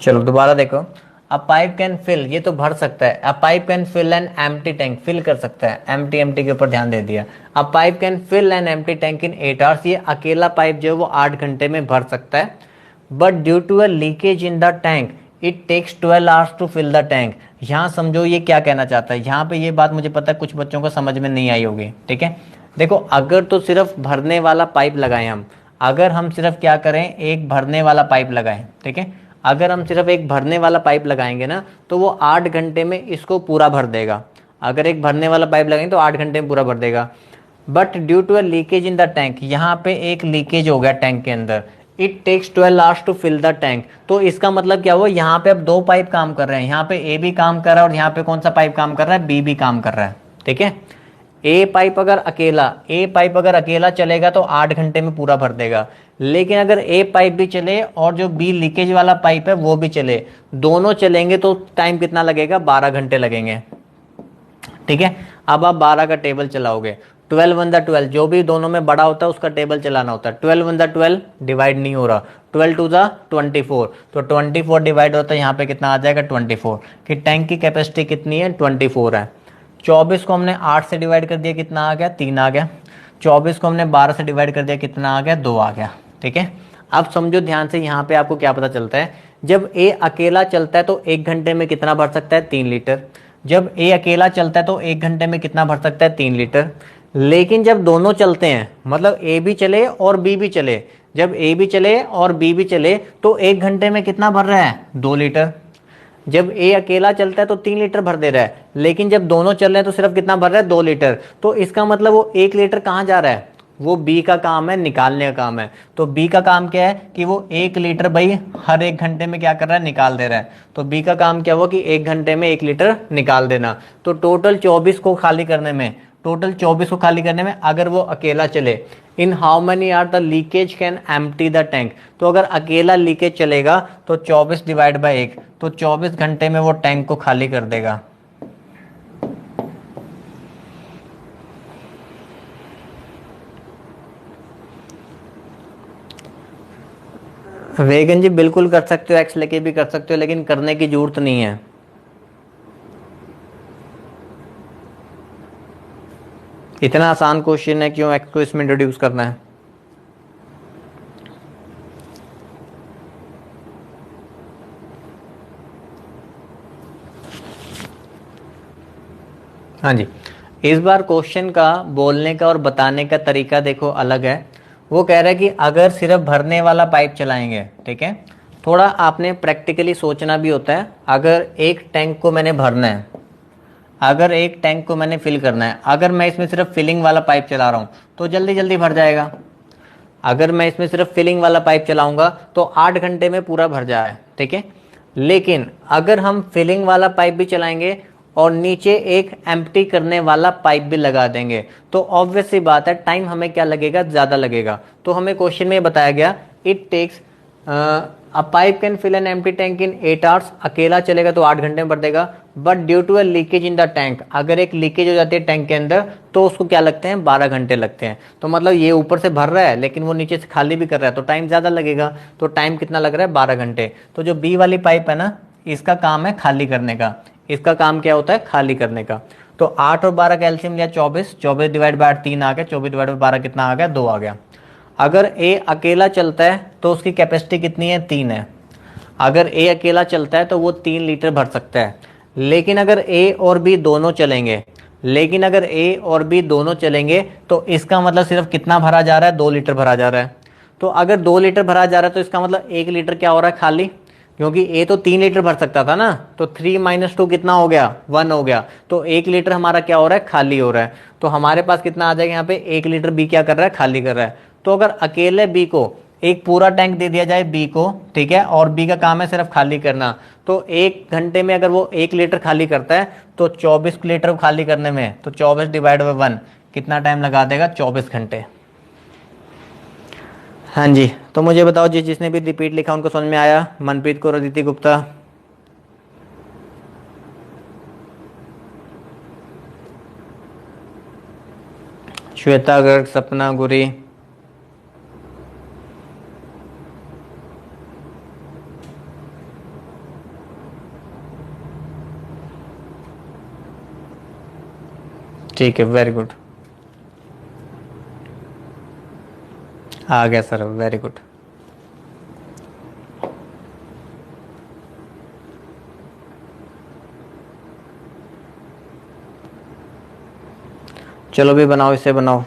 चलो दोबारा देखो, अ पाइप कैन फिल, ये तो भर सकता है। A pipe can fill an empty tank, fill कर सकता है, एम्प्टी एम्प्टी के ऊपर ध्यान दे दिया। A pipe can fill an empty tank in 8 hours, ये अकेला पाइप जो है वो 8 घंटे में भर सकता है। But due to a leakage in the tank it takes 12 hours to fill the tank. यहाँ समझो ये क्या कहना चाहता है, यहाँ पे ये बात मुझे पता है कुछ बच्चों को समझ में नहीं आई होगी, ठीक है। देखो अगर तो सिर्फ भरने वाला पाइप लगाएं हम, अगर हम सिर्फ क्या करें, एक भरने वाला पाइप लगाएं, ठीक है। अगर हम सिर्फ एक भरने वाला पाइप लगाएंगे ना तो वो 8 घंटे में इसको पूरा भर देगा। अगर एक भरने वाला पाइप लगाएंगे तो 8 घंटे में पूरा भर देगा। But due to a leakage in the tank, यहाँ पे एक लीकेज हो गया टैंक के अंदर, it takes 12 hours to fill the tank. तो इसका मतलब क्या हुआ, यहाँ पे अब 2 पाइप काम कर रहे हैं, यहाँ पे ए भी काम कर रहा है और यहाँ पे कौन सा पाइप काम कर रहा है, बी भी काम कर रहा है, ठीक है। ए पाइप अगर अकेला चलेगा तो 8 घंटे में पूरा भर देगा। लेकिन अगर ए पाइप भी चले और जो बी लीकेज वाला पाइप है वो भी चले, दोनों चलेंगे तो टाइम कितना लगेगा, 12 घंटे लगेंगे, ठीक है। अब आप 12 का टेबल चलाओगे, 12 वन द 12, जो भी दोनों में बड़ा होता है उसका टेबल चलाना होता है। 12 वन द 12 डिवाइड नहीं हो रहा, 12 टू द 24, तो 24 डिवाइड होता है, यहाँ पे कितना आ जाएगा 24, कि टैंक की कैपेसिटी कितनी है 24 है। 24 को हमने 8 से डिवाइड कर दिया, कितना आ गया 3 आ गया। 24 को हमने 12 से डिवाइड कर दिया, कितना आ गया, 2 आ गया। ठीक है, अब समझो ध्यान से, यहाँ पे आपको क्या पता चलता है, जब ए अकेला चलता है तो 1 घंटे में कितना भर सकता है, 3 लीटर। जब ए अकेला चलता है तो 1 घंटे में कितना भर सकता है, 3 लीटर। लेकिन जब दोनों चलते हैं, मतलब ए भी चले और बी भी चले, जब ए भी चले और बी भी चले तो 1 घंटे में कितना भर रहा है, 2 लीटर। जब ए अकेला चलता है तो 3 लीटर भर दे रहा है, लेकिन जब दोनों चल रहे हैं तो सिर्फ कितना भर रहा है, 2 लीटर। तो इसका मतलब वो 1 लीटर कहाँ जा रहा है, वो बी का काम है, निकालने का काम है। तो बी का काम क्या है कि वो 1 लीटर भाई हर 1 घंटे में क्या कर रहा है, निकाल दे रहा है। तो बी का काम क्या हुआ कि 1 घंटे में 1 लीटर निकाल देना। तो टोटल 24 को खाली करने में, अगर वो अकेला चले, in how many are the leakage can empty the tank. तो अगर अकेला लीकेज चलेगा तो 24 डिवाइड बाई 1, तो 24 घंटे में वो टैंक को खाली कर देगा। वेगन जी बिल्कुल कर सकते हो, एक्स लेके भी कर सकते हो, लेकिन करने की जरूरत नहीं है। इतना आसान क्वेश्चन है, क्यों एक्स को इसमें इंट्रोड्यूस करना है। हाँ जी, इस बार क्वेश्चन का बोलने का और बताने का तरीका देखो अलग है। वो कह रहा है कि अगर सिर्फ भरने वाला पाइप चलाएंगे, ठीक है, थोड़ा आपने प्रैक्टिकली सोचना भी होता है। अगर एक टैंक को मैंने भरना है, अगर एक टैंक को मैंने फिल करना है, अगर मैं इसमें सिर्फ फिलिंग वाला पाइप चला रहा हूँ तो जल्दी जल्दी भर जाएगा। अगर मैं इसमें सिर्फ फिलिंग वाला पाइप चलाऊंगा तो 8 घंटे में पूरा भर जाए, ठीक है। लेकिन अगर हम फिलिंग वाला पाइप भी चलाएंगे और नीचे एक एम्प्टी करने वाला पाइप भी लगा देंगे तो ऑब्वियस सी बात है, टाइम हमें क्या लगेगा, ज़्यादा लगेगा। तो हमें क्वेश्चन में बताया गया it takes a pipe can fill an empty tank in 8 hours. अकेला चलेगा तो 8 घंटे में भर देगा, but due to a leakage in the tank, अगर एक लीकेज हो जाती है टैंक के अंदर तो उसको क्या लगते हैं, 12 घंटे लगते हैं। तो मतलब ये ऊपर से भर रहा है लेकिन वो नीचे से खाली भी कर रहा है, तो टाइम ज़्यादा लगेगा। तो टाइम कितना लग रहा है, 12 घंटे। तो जो बी वाली पाइप है ना, इसका काम है खाली करने का। इसका काम क्या होता है, खाली करने का। तो 8 और 12 का एलसीएम लिया 24, 24 डिवाइड बाय 8 3 आ गया, 24 डिवाइड बाय 12 कितना आ गया, 2 आ गया। अगर ए अकेला चलता है तो उसकी कैपेसिटी कितनी है, 3 है। अगर ए अकेला चलता है तो वो 3 लीटर भर सकता है। लेकिन अगर ए और बी दोनों चलेंगे, तो इसका मतलब सिर्फ कितना भरा जा रहा है, 2 लीटर भरा जा रहा है। तो अगर 2 लीटर भरा जा रहा है तो इसका मतलब 1 लीटर क्या हो रहा है, खाली। क्योंकि ए तो 3 लीटर भर सकता था ना, तो 3 - 2 कितना हो गया, 1 हो गया। तो 1 लीटर हमारा क्या हो रहा है, खाली हो रहा है। तो हमारे पास कितना आ जाएगा यहाँ पे, 1 लीटर बी क्या कर रहा है, खाली कर रहा है। तो अगर अकेले बी को एक पूरा टैंक दे दिया जाए बी को, ठीक है, और बी का काम है सिर्फ खाली करना, तो 1 घंटे में अगर वो 1 लीटर खाली करता है तो 24 लीटर खाली करने में, तो 24 डिवाइड बाई 1 कितना टाइम लगा देगा, 24 घंटे। हाँ जी, तो मुझे बताओ जिसने भी रिपीट लिखा उनको समझ में आया, मनप्रीत कौर, अदिति गुप्ता, श्वेता गर्ग, सपना गुरी। ठीक है, वेरी गुड, आ गया सर, वेरी गुड। चलो भी बनाओ, इसे बनाओ।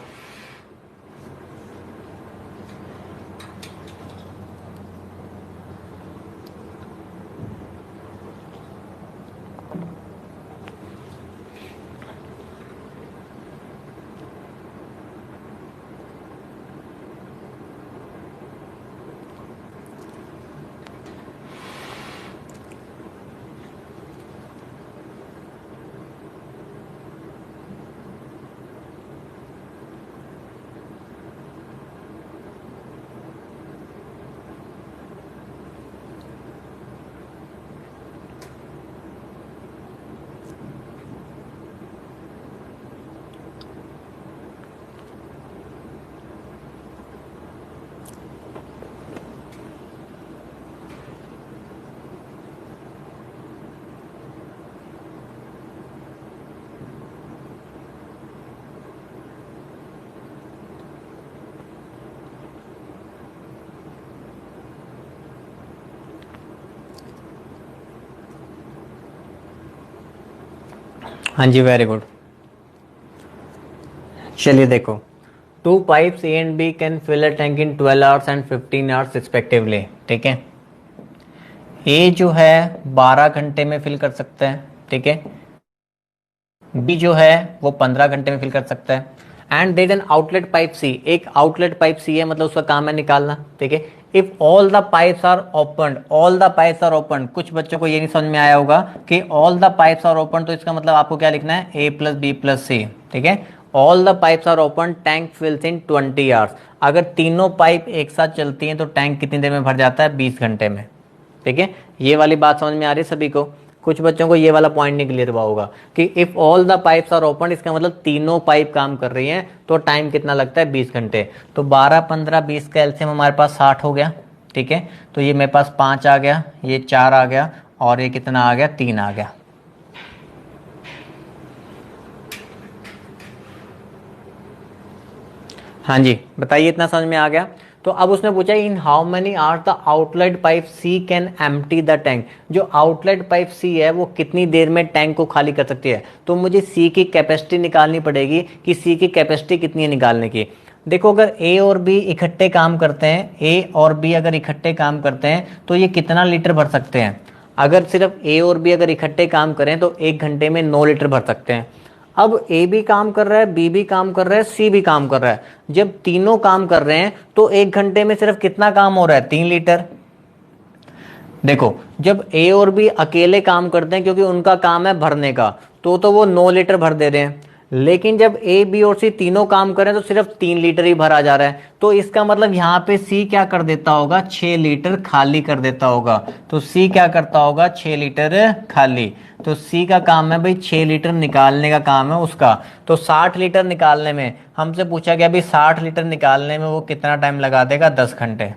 हाँ जी, वेरी गुड। चलिए देखो, two pipes A and B can fill a tank in 12 hours and 15 hours respectively. ठीक है, ए जो है 12 घंटे में फिल कर सकता है, ठीक है, बी जो है वो 15 घंटे में फिल कर सकता है। And there an outlet pipe C, एक आउटलेट पाइप सी है, मतलब उसका काम है निकालना। ठीक है, if all the pipes are open, all the pipes are open, कुछ बच्चों को ये नहीं समझ में आया होगा कि all the pipes are open, तो इसका मतलब आपको क्या लिखना है, A plus B plus C. ठीक है, all the pipes are open, tank fills in 20 hours. अगर तीनों पाइप एक साथ चलती हैं तो टैंक कितनी देर में भर जाता है, 20 घंटे में। ठीक है, ये वाली बात समझ में आ रही है सभी को? कुछ बच्चों को ये वाला पॉइंट नहीं क्लियर हुआ होगा कि if all the pipes are open, इसका मतलब तीनों पाइप काम कर रही हैं तो टाइम कितना लगता है, 20 घंटे। तो 12 15 20 का एलसीएम हमारे पास 60 हो गया। ठीक है, तो ये मेरे पास 5 आ गया, ये 4 आ गया, और ये कितना आ गया, 3 आ गया। हाँ जी, बताइए, इतना समझ में आ गया? तो अब उसने पूछा in how many are the outlet pipe C can empty the tank. जो आउटलेट पाइप सी है वो कितनी देर में टैंक को खाली कर सकती है। तो मुझे सी की कैपेसिटी निकालनी पड़ेगी कि सी की कैपेसिटी कितनी है निकालने की। देखो, अगर ए और बी इकट्ठे काम करते हैं, ए और बी अगर इकट्ठे काम करते हैं तो ये कितना लीटर भर सकते हैं। अगर सिर्फ ए और बी अगर इकट्ठे काम करें तो 1 घंटे में 9 लीटर भर सकते हैं। अब ए भी काम कर रहा है, बी भी काम कर रहा है, सी भी काम कर रहा है। जब तीनों काम कर रहे हैं तो 1 घंटे में सिर्फ कितना काम हो रहा है, 3 लीटर। देखो, जब ए और बी अकेले काम करते हैं क्योंकि उनका काम है भरने का, तो वो 9 लीटर भर दे रहे हैं। लेकिन जब ए बी और सी तीनों काम करें तो सिर्फ 3 लीटर ही भरा जा रहा है। तो इसका मतलब यहाँ पे सी क्या कर देता होगा, 6 लीटर खाली कर देता होगा। तो सी क्या करता होगा, 6 लीटर खाली। तो सी का काम है भाई 6 लीटर निकालने का काम है उसका। तो 60 लीटर निकालने में, हमसे पूछा गया भाई 60 लीटर निकालने में वो कितना टाइम लगा देगा, 10 घंटे।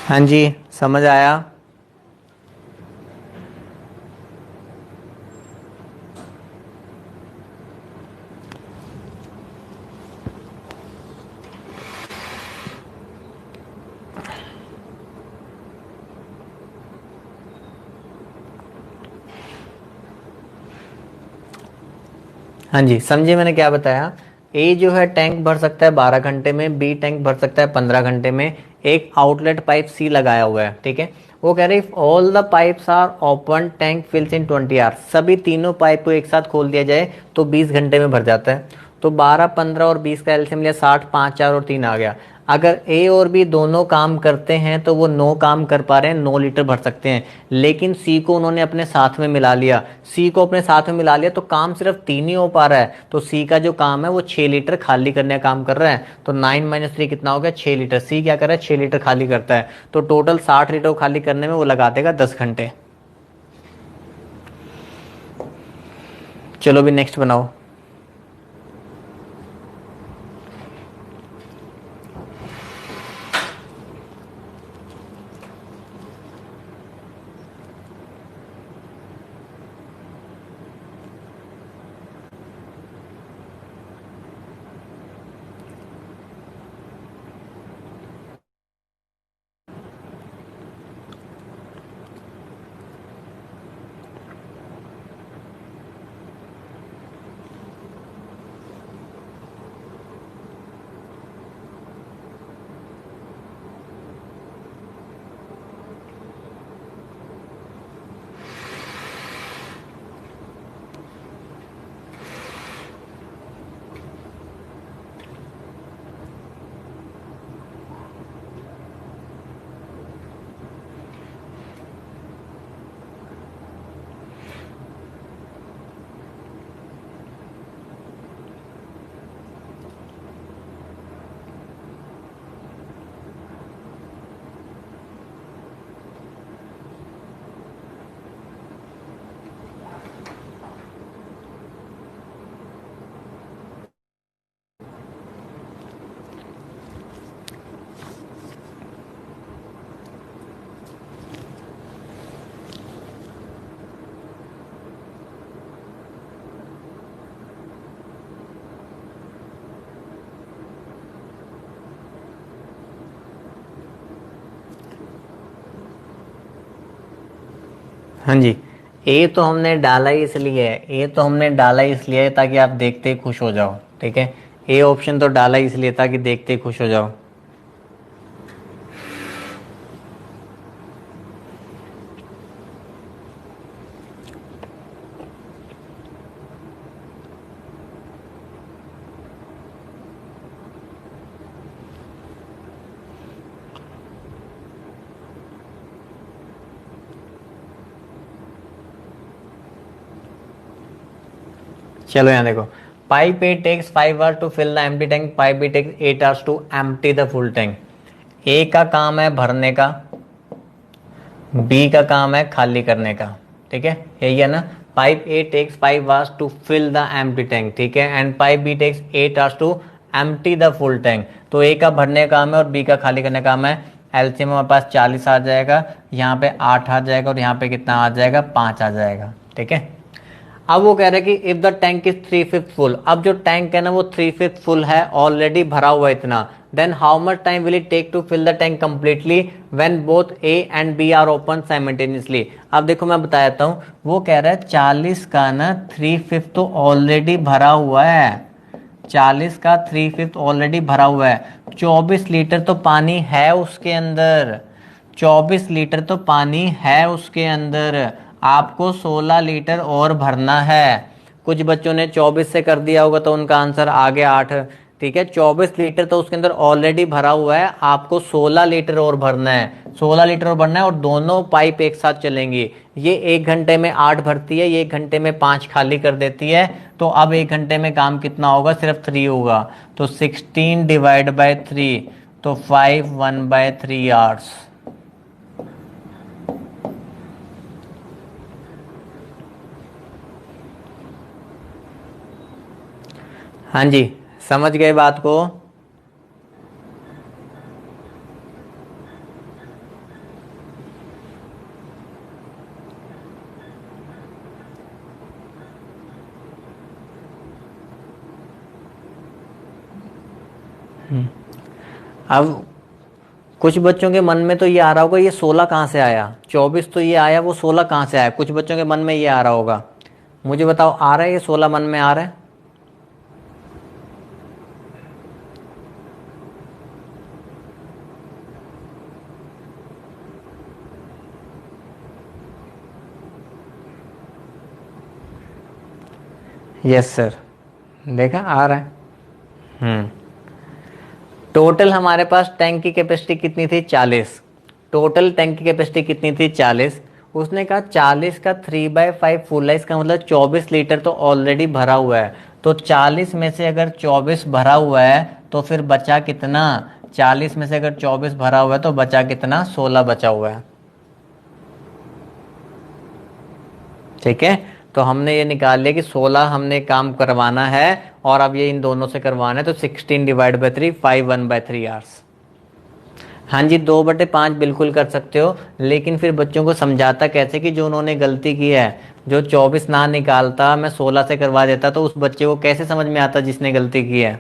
हाँ जी, समझ आया? हाँ जी, समझिए मैंने क्या बताया। ए जो है टैंक भर सकता है 12 घंटे में, बी टैंक भर सकता है 15 घंटे में। एक आउटलेट पाइप सी लगाया हुआ है, ठीक है। वो कह रहे if all the pipes are open tank fills in 20 hours, सभी तीनों पाइप को एक साथ खोल दिया जाए तो 20 घंटे में भर जाता है। तो 12 15 और 20 का एलसीएम लिया 60, 5 4 और 3 आ गया। अगर ए और बी दोनों काम करते हैं तो वो 9 काम कर पा रहे हैं, 9 लीटर भर सकते हैं। लेकिन सी को उन्होंने अपने साथ में मिला लिया, सी को अपने साथ में मिला लिया तो काम सिर्फ 3 ही हो पा रहा है। तो सी का जो काम है वो 6 लीटर खाली करने का काम कर रहा है। तो 9 माइनस 3 कितना हो गया, 6 लीटर। सी क्या कर रहा है, 6 लीटर खाली करता है। तो टोटल 60 लीटर खाली करने में वो लगा देगा 10 घंटे। चलो भी नेक्स्ट बनाओ। हाँ जी, ए तो हमने डाला ही इसलिए है, ए तो हमने डाला ही इसलिए है ताकि आप देखते ही खुश हो जाओ, ठीक है। ए ऑप्शन तो डाला ही इसलिए ताकि देखते ही खुश हो जाओ। चलो यहाँ देखो, pipe A takes 5 hours to fill the empty tank, pipe B takes 8 hours to empty the full tank. A का काम है भरने का, बी का काम है खाली करने का, ठीक है, यही है ना। Pipe A takes 5 hours to fill the empty tank, ठीक है, and pipe B takes 8 hours to empty the full tank. तो ए का भरने का काम है और बी का खाली करने का काम है। एलसीएम हमारे पास 40 आ जाएगा, यहाँ पे 8 आ जाएगा और यहाँ पे कितना आ जाएगा, 5 आ जाएगा, ठीक है। अब वो कह रहा है कि if the tank is 3/5 full, अब जो टैंक है ना वो 3/5 फुल है, ऑलरेडी भरा हुआ है इतना, then how much time will it take to fill the tank completely when both A and B are open simultaneously. अब देखो मैं बता देता हूँ, वो कह रहा है 40 का ना 3/5 तो ऑलरेडी भरा हुआ है, 40 का 3/5 ऑलरेडी भरा हुआ है। 24 लीटर तो पानी है उसके अंदर, 24 लीटर तो पानी है उसके अंदर, आपको 16 लीटर और भरना है। कुछ बच्चों ने 24 से कर दिया होगा तो उनका आंसर आ गया 8, ठीक है। 24 लीटर तो उसके अंदर ऑलरेडी भरा हुआ है, आपको 16 लीटर और भरना है, 16 लीटर और भरना है, और दोनों पाइप एक साथ चलेंगी। ये 1 घंटे में 8 भरती है, ये 1 घंटे में 5 खाली कर देती है। तो अब 1 घंटे में काम कितना होगा, सिर्फ 3 होगा। तो 16 डिवाइड बाय 3, तो 5 1/3 आवर्स। हाँ जी, समझ गए बात को। अब कुछ बच्चों के मन में तो ये आ रहा होगा, ये 16 कहाँ से आया, 24 तो ये आया, वो 16 कहाँ से आया। कुछ बच्चों के मन में ये आ रहा होगा, मुझे बताओ आ रहा है ये 16 मन में आ रहा है। यस सर, देखा आ रहा है। टोटल हमारे पास टैंक की कैपेसिटी कितनी थी, 40। टोटल टैंक की कैपेसिटी कितनी थी, 40। उसने कहा 40 का 3/5 फुल है, इसका मतलब 24 लीटर तो ऑलरेडी भरा हुआ है। तो 40 में से अगर 24 भरा हुआ है तो फिर बचा कितना, 40 में से अगर 24 भरा हुआ है तो बचा कितना, 16 बचा हुआ है, ठीक है। तो हमने ये निकाल लिया कि 16 हमने काम करवाना है और अब ये इन दोनों से करवाना है। तो 16 डिवाइड बाई 3, 5 1/3 आवर्स। हाँ जी, 2/5 बिल्कुल कर सकते हो, लेकिन फिर बच्चों को समझाता कैसे कि जो उन्होंने गलती की है, जो 24 ना निकालता मैं 16 से करवा देता, तो उस बच्चे को कैसे समझ में आता जिसने गलती की है।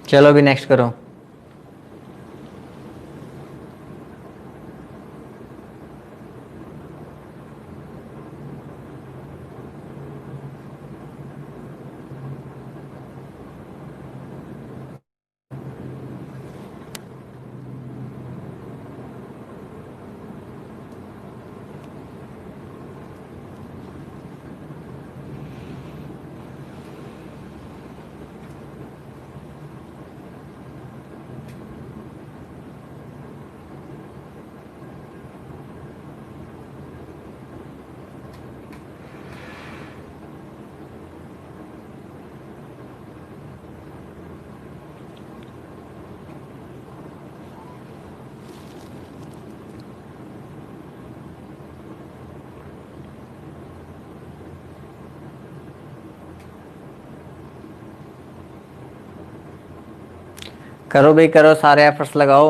चलो अभी नेक्स्ट करो। करो भाई करो, सारे एफर्ट्स लगाओ।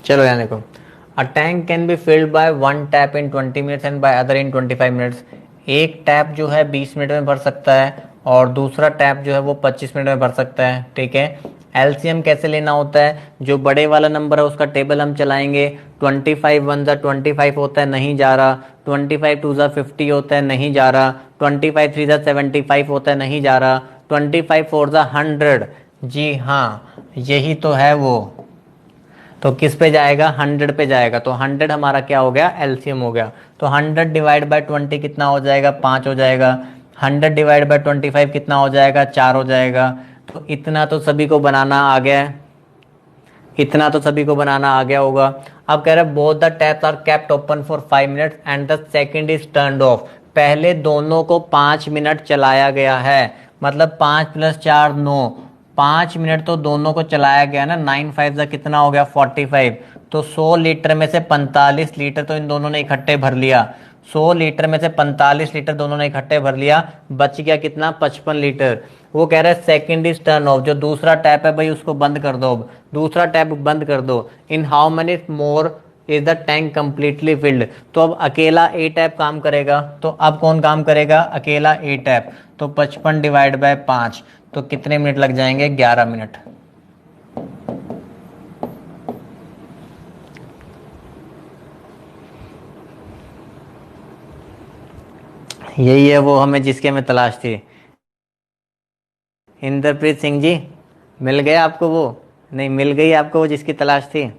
चलो यहाँ देखो, a tank can be filled by one tap in 20 minutes and by other in 25 minutes. एक टैप जो है 20 मिनट में भर सकता है और दूसरा टैप जो है वो 25 मिनट में भर सकता है, ठीक है। एलसीएम कैसे लेना होता है, जो बड़े वाला नंबर है उसका टेबल हम चलाएंगे। 25 वन ज़ा 25 होता है, नहीं जा रहा। 25 टू ज़ा 50 होता है, नहीं जा रहा। 25 थ्री ज़ा 75 होता है, नहीं जा रहा। 25 फोर ज़ा 100, जी हाँ यही तो है वो। तो किस पे जाएगा, 100 पे जाएगा। तो 100 हमारा क्या हो गया, एलसीएम हो गया। तो 100 डिवाइड बाय 20 कितना हो जाएगा, 5 हो जाएगा। 100 डिवाइड बाय 25 कितना हो जाएगा, 4 हो जाएगा। तो इतना तो सभी को बनाना आ गया है, इतना तो सभी को बनाना आ गया होगा। अब कह रहे हैं both the taps are kept open for 5 minutes and the second is turned off. पहले दोनों को 5 मिनट चलाया गया है, मतलब 5 + 4 9, 5 मिनट तो दोनों को चलाया गया ना। 9 5 कितना हो गया, 45। तो 100 लीटर में से 45 लीटर तो इन दोनों ने इकट्ठे भर लिया। 100 लीटर में से 45 लीटर दोनों ने इकट्ठे भर लिया, बच गया कितना, 55 लीटर। वो कह रहा है सेकंड इज टर्न ऑफ, जो दूसरा टैप है भाई उसको बंद कर दो। अब दूसरा टैप बंद कर दो। इन how many more is the tank completely filled. तो अब अकेला ए टैप काम करेगा, तो अब कौन काम करेगा, अकेला ए टैप। तो 55 डिवाइड बाय 5, तो कितने मिनट लग जाएंगे, 11 मिनट। यही है वो हमें जिसके हमें तलाश थी। इंद्रप्रीत सिंह जी, मिल गया आपको वो, नहीं मिल गई आपको वो जिसकी तलाश थी।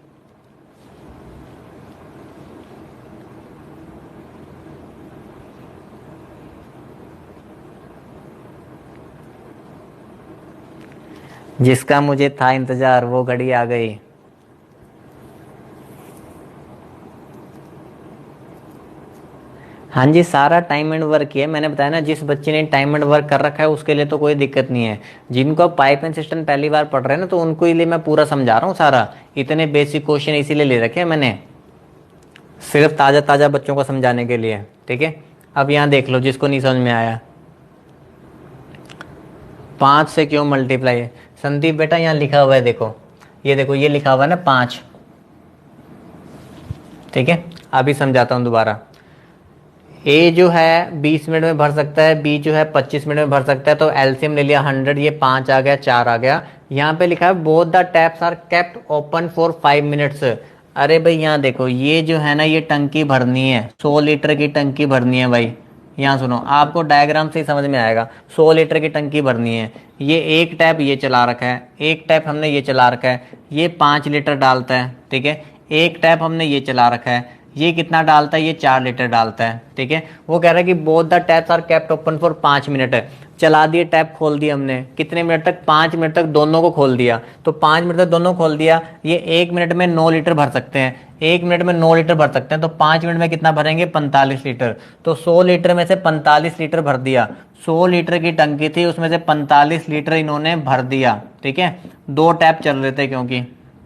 जिसका मुझे था इंतजार वो घड़ी आ गई। हाँ जी, सारा टाइम एंड वर्क ही है। मैंने बताया ना, जिस बच्चे ने टाइम एंड वर्क कर रखा है उसके लिए तो कोई दिक्कत नहीं है। जिनको पाइप एंड सिस्टम पहली बार पढ़ रहे हैं ना, तो उनको लिए मैं पूरा समझा रहा हूँ सारा। इतने बेसिक क्वेश्चन इसीलिए ले रखे हैं मैंने, सिर्फ ताज़ा ताज़ा बच्चों को समझाने के लिए, ठीक है। अब यहाँ देख लो जिसको नहीं समझ में आया, 5 से क्यों मल्टीप्लाई है। संदीप बेटा यहाँ लिखा हुआ है, देखो ये देखो, ये लिखा हुआ है ना 5, ठीक है। अभी समझाता हूँ दोबारा। ए जो है 20 मिनट में भर सकता है, बी जो है 25 मिनट में भर सकता है। तो एलसीएम ले लिया 100, ये 5 आ गया, 4 आ गया। यहाँ पे लिखा है both the taps are kept open for 5 minutes. अरे भाई यहाँ देखो, ये जो है ना, ये टंकी भरनी है, 100 लीटर की टंकी भरनी है भाई। यहाँ सुनो, आपको डायग्राम से ही समझ में आएगा। 100 लीटर की टंकी भरनी है। ये एक टैप ये चला रखा है, एक टैप हमने ये चला रखा है, ये 5 लीटर डालता है, ठीक है। एक टैप हमने ये चला रखा है, ये कितना डालता है, ये 4 लीटर डालता है, ठीक है। वो कह रहा है कि both the taps are kept open for 5 minute. चला दिए, टैप खोल दिया हमने, कितने मिनट तक, 5 मिनट तक दोनों को खोल दिया। तो 5 मिनट तक दोनों खोल दिया, ये 1 मिनट में 9 लीटर भर सकते हैं। 1 मिनट में 9 लीटर भर सकते हैं, तो 5 मिनट में कितना भरेंगे, 45 लीटर। तो 100 लीटर में से 45 लीटर भर दिया। 100 लीटर की टंकी थी, उसमें से 45 लीटर इन्होंने भर दिया, ठीक है। 2 टैप चल रहे थे क्योंकि,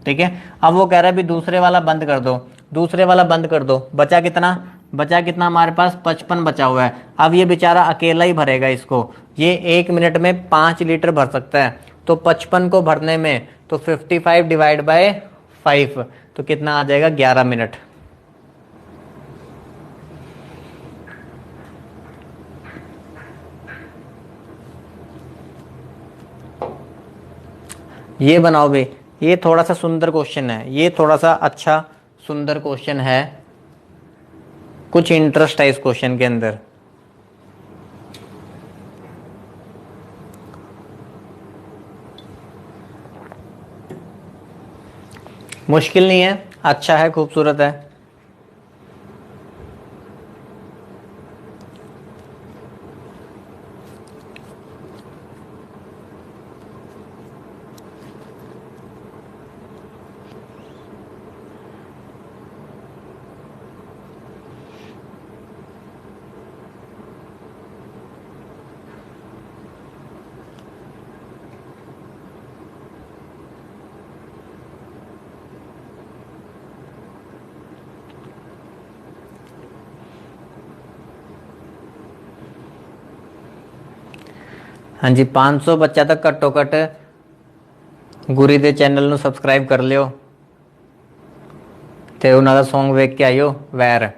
ठीक है। अब वो कह रहा है भी दूसरे वाला बंद कर दो, दूसरे वाला बंद कर दो। बचा कितना, बचा कितना हमारे पास, 55 बचा हुआ है। अब ये बेचारा अकेला ही भरेगा इसको। ये 1 मिनट में 5 लीटर भर सकता है, तो 55 को भरने में तो 55 डिवाइड बाय 5, तो कितना आ जाएगा, 11 मिनट। ये बनाओ भाई, ये थोड़ा सा सुंदर क्वेश्चन है, ये थोड़ा सा अच्छा सुंदर क्वेश्चन है, कुछ इंटरेस्ट है इस क्वेश्चन के अंदर। मुश्किल नहीं है, अच्छा है, खूबसूरत है। हाँ जी, 500 बच्चा तक घट्टो घट गुरी दे चैनल ਨੂੰ सब्सक्राइब कर लियो। ते उन्होंने सॉन्ग वेख के आयो वैर।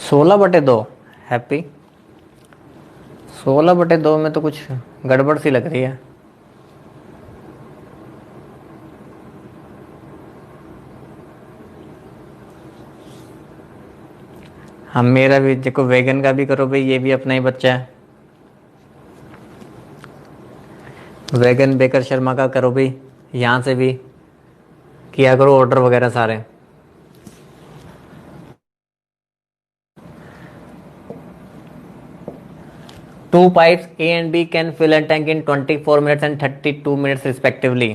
16/2 हैप्पी। 16/2 में तो कुछ गड़बड़ सी लग रही है। हम मेरा भी देखो, वेगन का भी करो भाई, ये भी अपना ही बच्चा है। वेगन बेकर शर्मा का करो भाई, यहाँ से भी किया करो ऑर्डर वगैरह सारे। Two pipes A and B can fill a tank in 24 minutes and 32 minutes respectively।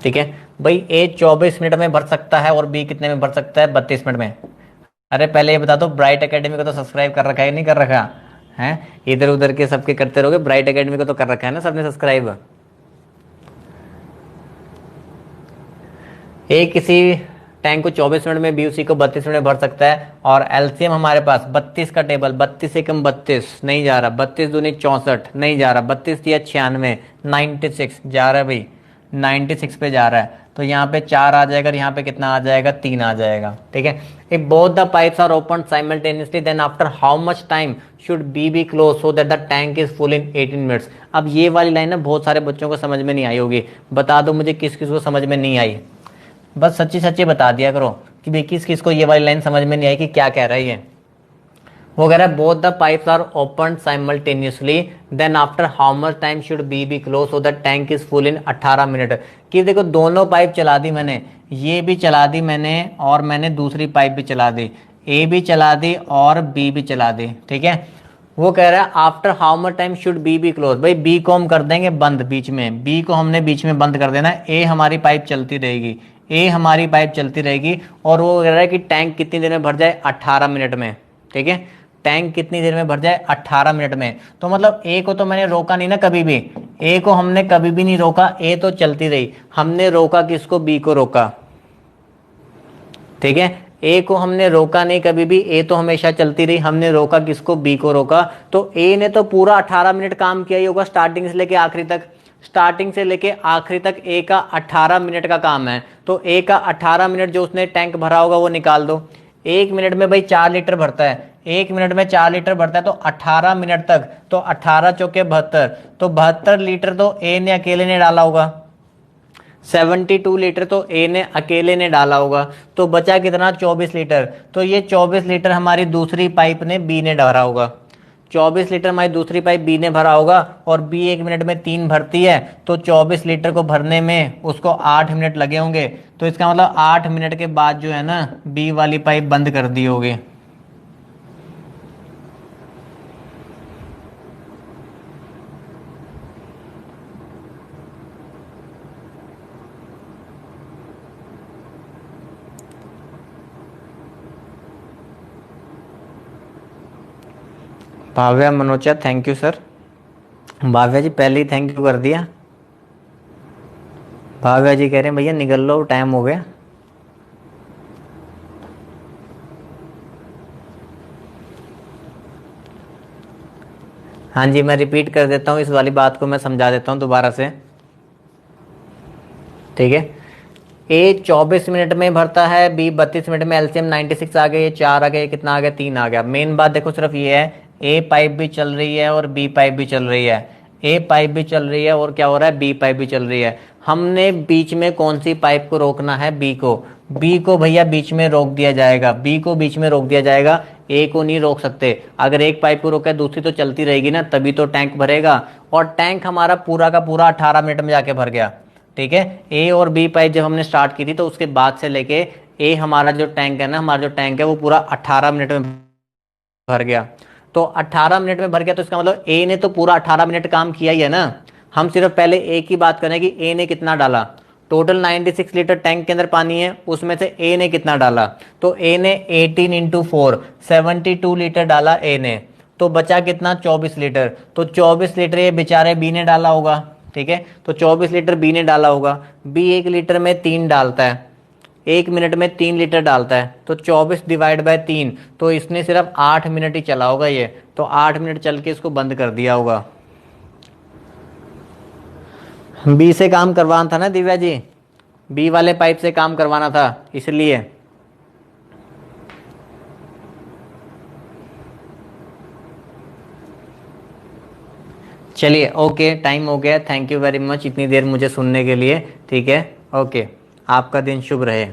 ठीक है भाई, A 24 मिनट में भर सकता है और B कितने में भर सकता है? 32 मिनट में। अरे पहले ये बता दो, ब्राइट एकेडमी को तो सब्सक्राइब कर रखा है नहीं कर रखा है? इधर उधर के सबके करते रहोगे, ब्राइट एकेडमी को तो कर रखा है ना सबने सब्सक्राइब। ए किसी टैंक को 24 मिनट में, बी उसी को 32 मिनट में भर सकता है। और एलसीएम हमारे पास 32 का टेबल, 32 एकम 32 नहीं जा रहा, 32 दूनी 64 नहीं जा रहा, 32 या 96 96 जा रहा है भाई, 96 पे जा रहा है। तो यहाँ पे 4 आ जाएगा, यहाँ पे कितना आ जाएगा? 3 आ जाएगा। ठीक है, if both the pipes are open simultaneously then after how much time should B be close so that the tank is full in 18 minutes. अब ये वाली लाइन ना बहुत सारे बच्चों को समझ में नहीं आई होगी, बता दो मुझे किस किस को समझ में नहीं आई। बस सच्ची सच्ची बता दिया करो कि भाई किस किस को ये वाली लाइन समझ में नहीं आई कि क्या कह रहा है ये। वो कह रहा है both the pipes are open simultaneously then after how much time should B be close so that tank is full in 18 minute. कि देखो दोनों पाइप चला दी मैंने, ये भी चला दी मैंने और मैंने दूसरी पाइप भी चला दी, ए भी चला दी और बी भी चला दी। ठीक है, वो कह रहा है after how much time should B be close. भाई बी को हम कर देंगे बंद बीच में, बी को हमने बीच में बंद कर देना, ए हमारी पाइप चलती रहेगी, ए हमारी पाइप चलती रहेगी। और वो कह रहा है कि टैंक कितनी देर में भर जाए? 18 मिनट में। ठीक है, टैंक कितनी देर में भर जाए? 18 मिनट में। तो मतलब ए को तो मैंने रोका नहीं ना कभी भी, ए को हमने कभी भी नहीं रोका, ए तो चलती रही। हमने रोका किसको? बी को रोका। ठीक है, ए को हमने रोका नहीं कभी भी, ए तो हमेशा चलती रही। हमने रोका किसको? बी को रोका। तो ए ने तो पूरा 18 मिनट काम किया ही होगा, स्टार्टिंग से लेके आखिरी तक। स्टार्टिंग से लेके आखिरी तक ए का 18 मिनट का काम है। तो ए का 18 मिनट जो उसने टैंक भरा होगा वो निकाल दो। 1 मिनट में भाई 4 लीटर भरता है, 1 मिनट में 4 लीटर भरता है, तो 18 मिनट तक, तो 18 चौके 72, तो 72 लीटर तो ए ने अकेले ने डाला होगा। 72 लीटर तो ए ने अकेले ने डाला होगा। तो बचा कितना? 24 लीटर। तो ये 24 लीटर हमारी दूसरी पाइप ने, बी ने भरा होगा। 24 लीटर हमारी दूसरी पाइप बी ने भरा होगा, और बी 1 मिनट में 3 भरती है, तो 24 लीटर को भरने में उसको 8 मिनट लगे होंगे। तो इसका मतलब 8 मिनट के बाद जो है ना, बी वाली पाइप बंद कर दी होगी। Bhavya Manocha, thank you sir. Bhavya ji पहले ही थैंक यू कर दिया। भाव्या जी कह रहे हैं भैया निकल लो टाइम हो गया। हाँ जी, मैं रिपीट कर देता हूँ, इस वाली बात को मैं समझा देता हूँ दोबारा से। ठीक है, ए 24 मिनट में भरता है, बी 32 मिनट में। एलसीएम 96 आ गया, ये 4 आ गया, ये कितना आ गया? 3 आ गया। मेन बात देखो सिर्फ ये है, ए पाइप भी चल रही है और बी पाइप भी चल रही है। ए पाइप भी चल रही है और क्या हो रहा है? बी पाइप भी चल रही है। हमने बीच में कौन सी पाइप को रोकना है? बी को। बी को भैया बीच में रोक दिया जाएगा, बी को बीच में रोक दिया जाएगा, ए को नहीं रोक सकते। अगर एक पाइप को रोका है दूसरी तो चलती रहेगी ना, तभी तो टैंक भरेगा। और टैंक हमारा पूरा का पूरा 18 मिनट में जाके भर गया। ठीक है, ए और बी पाइप जब हमने स्टार्ट की थी तो उसके बाद से लेके ए हमारा जो टैंक है ना, हमारा जो टैंक है वो पूरा 18 मिनट में भर गया। तो 18 मिनट में भर गया, तो इसका मतलब ए ने तो पूरा 18 मिनट काम किया ही है ना। हम सिर्फ पहले ए की बात करें कि ए ने कितना डाला। टोटल 96 लीटर टैंक के अंदर पानी है, उसमें से ए ने कितना डाला, तो ए ने 18 इंटू 4 72 लीटर डाला ए ने, तो बचा कितना 24 लीटर। तो 24 लीटर ये बेचारे बी ने डाला होगा, ठीक है, तो 24 लीटर बी ने डाला होगा। बी 1 लीटर में 3 डालता है, 1 मिनट में 3 लीटर डालता है, तो 24 डिवाइड बाय 3, तो इसने सिर्फ 8 मिनट ही चला होगा ये, तो 8 मिनट चल के इसको बंद कर दिया होगा। बी से काम करवाना था ना दिव्या जी, बी वाले पाइप से काम करवाना था इसलिए। चलिए ओके, टाइम हो गया, थैंक यू वेरी मच इतनी देर मुझे सुनने के लिए, ठीक है, ओके, आपका दिन शुभ रहे।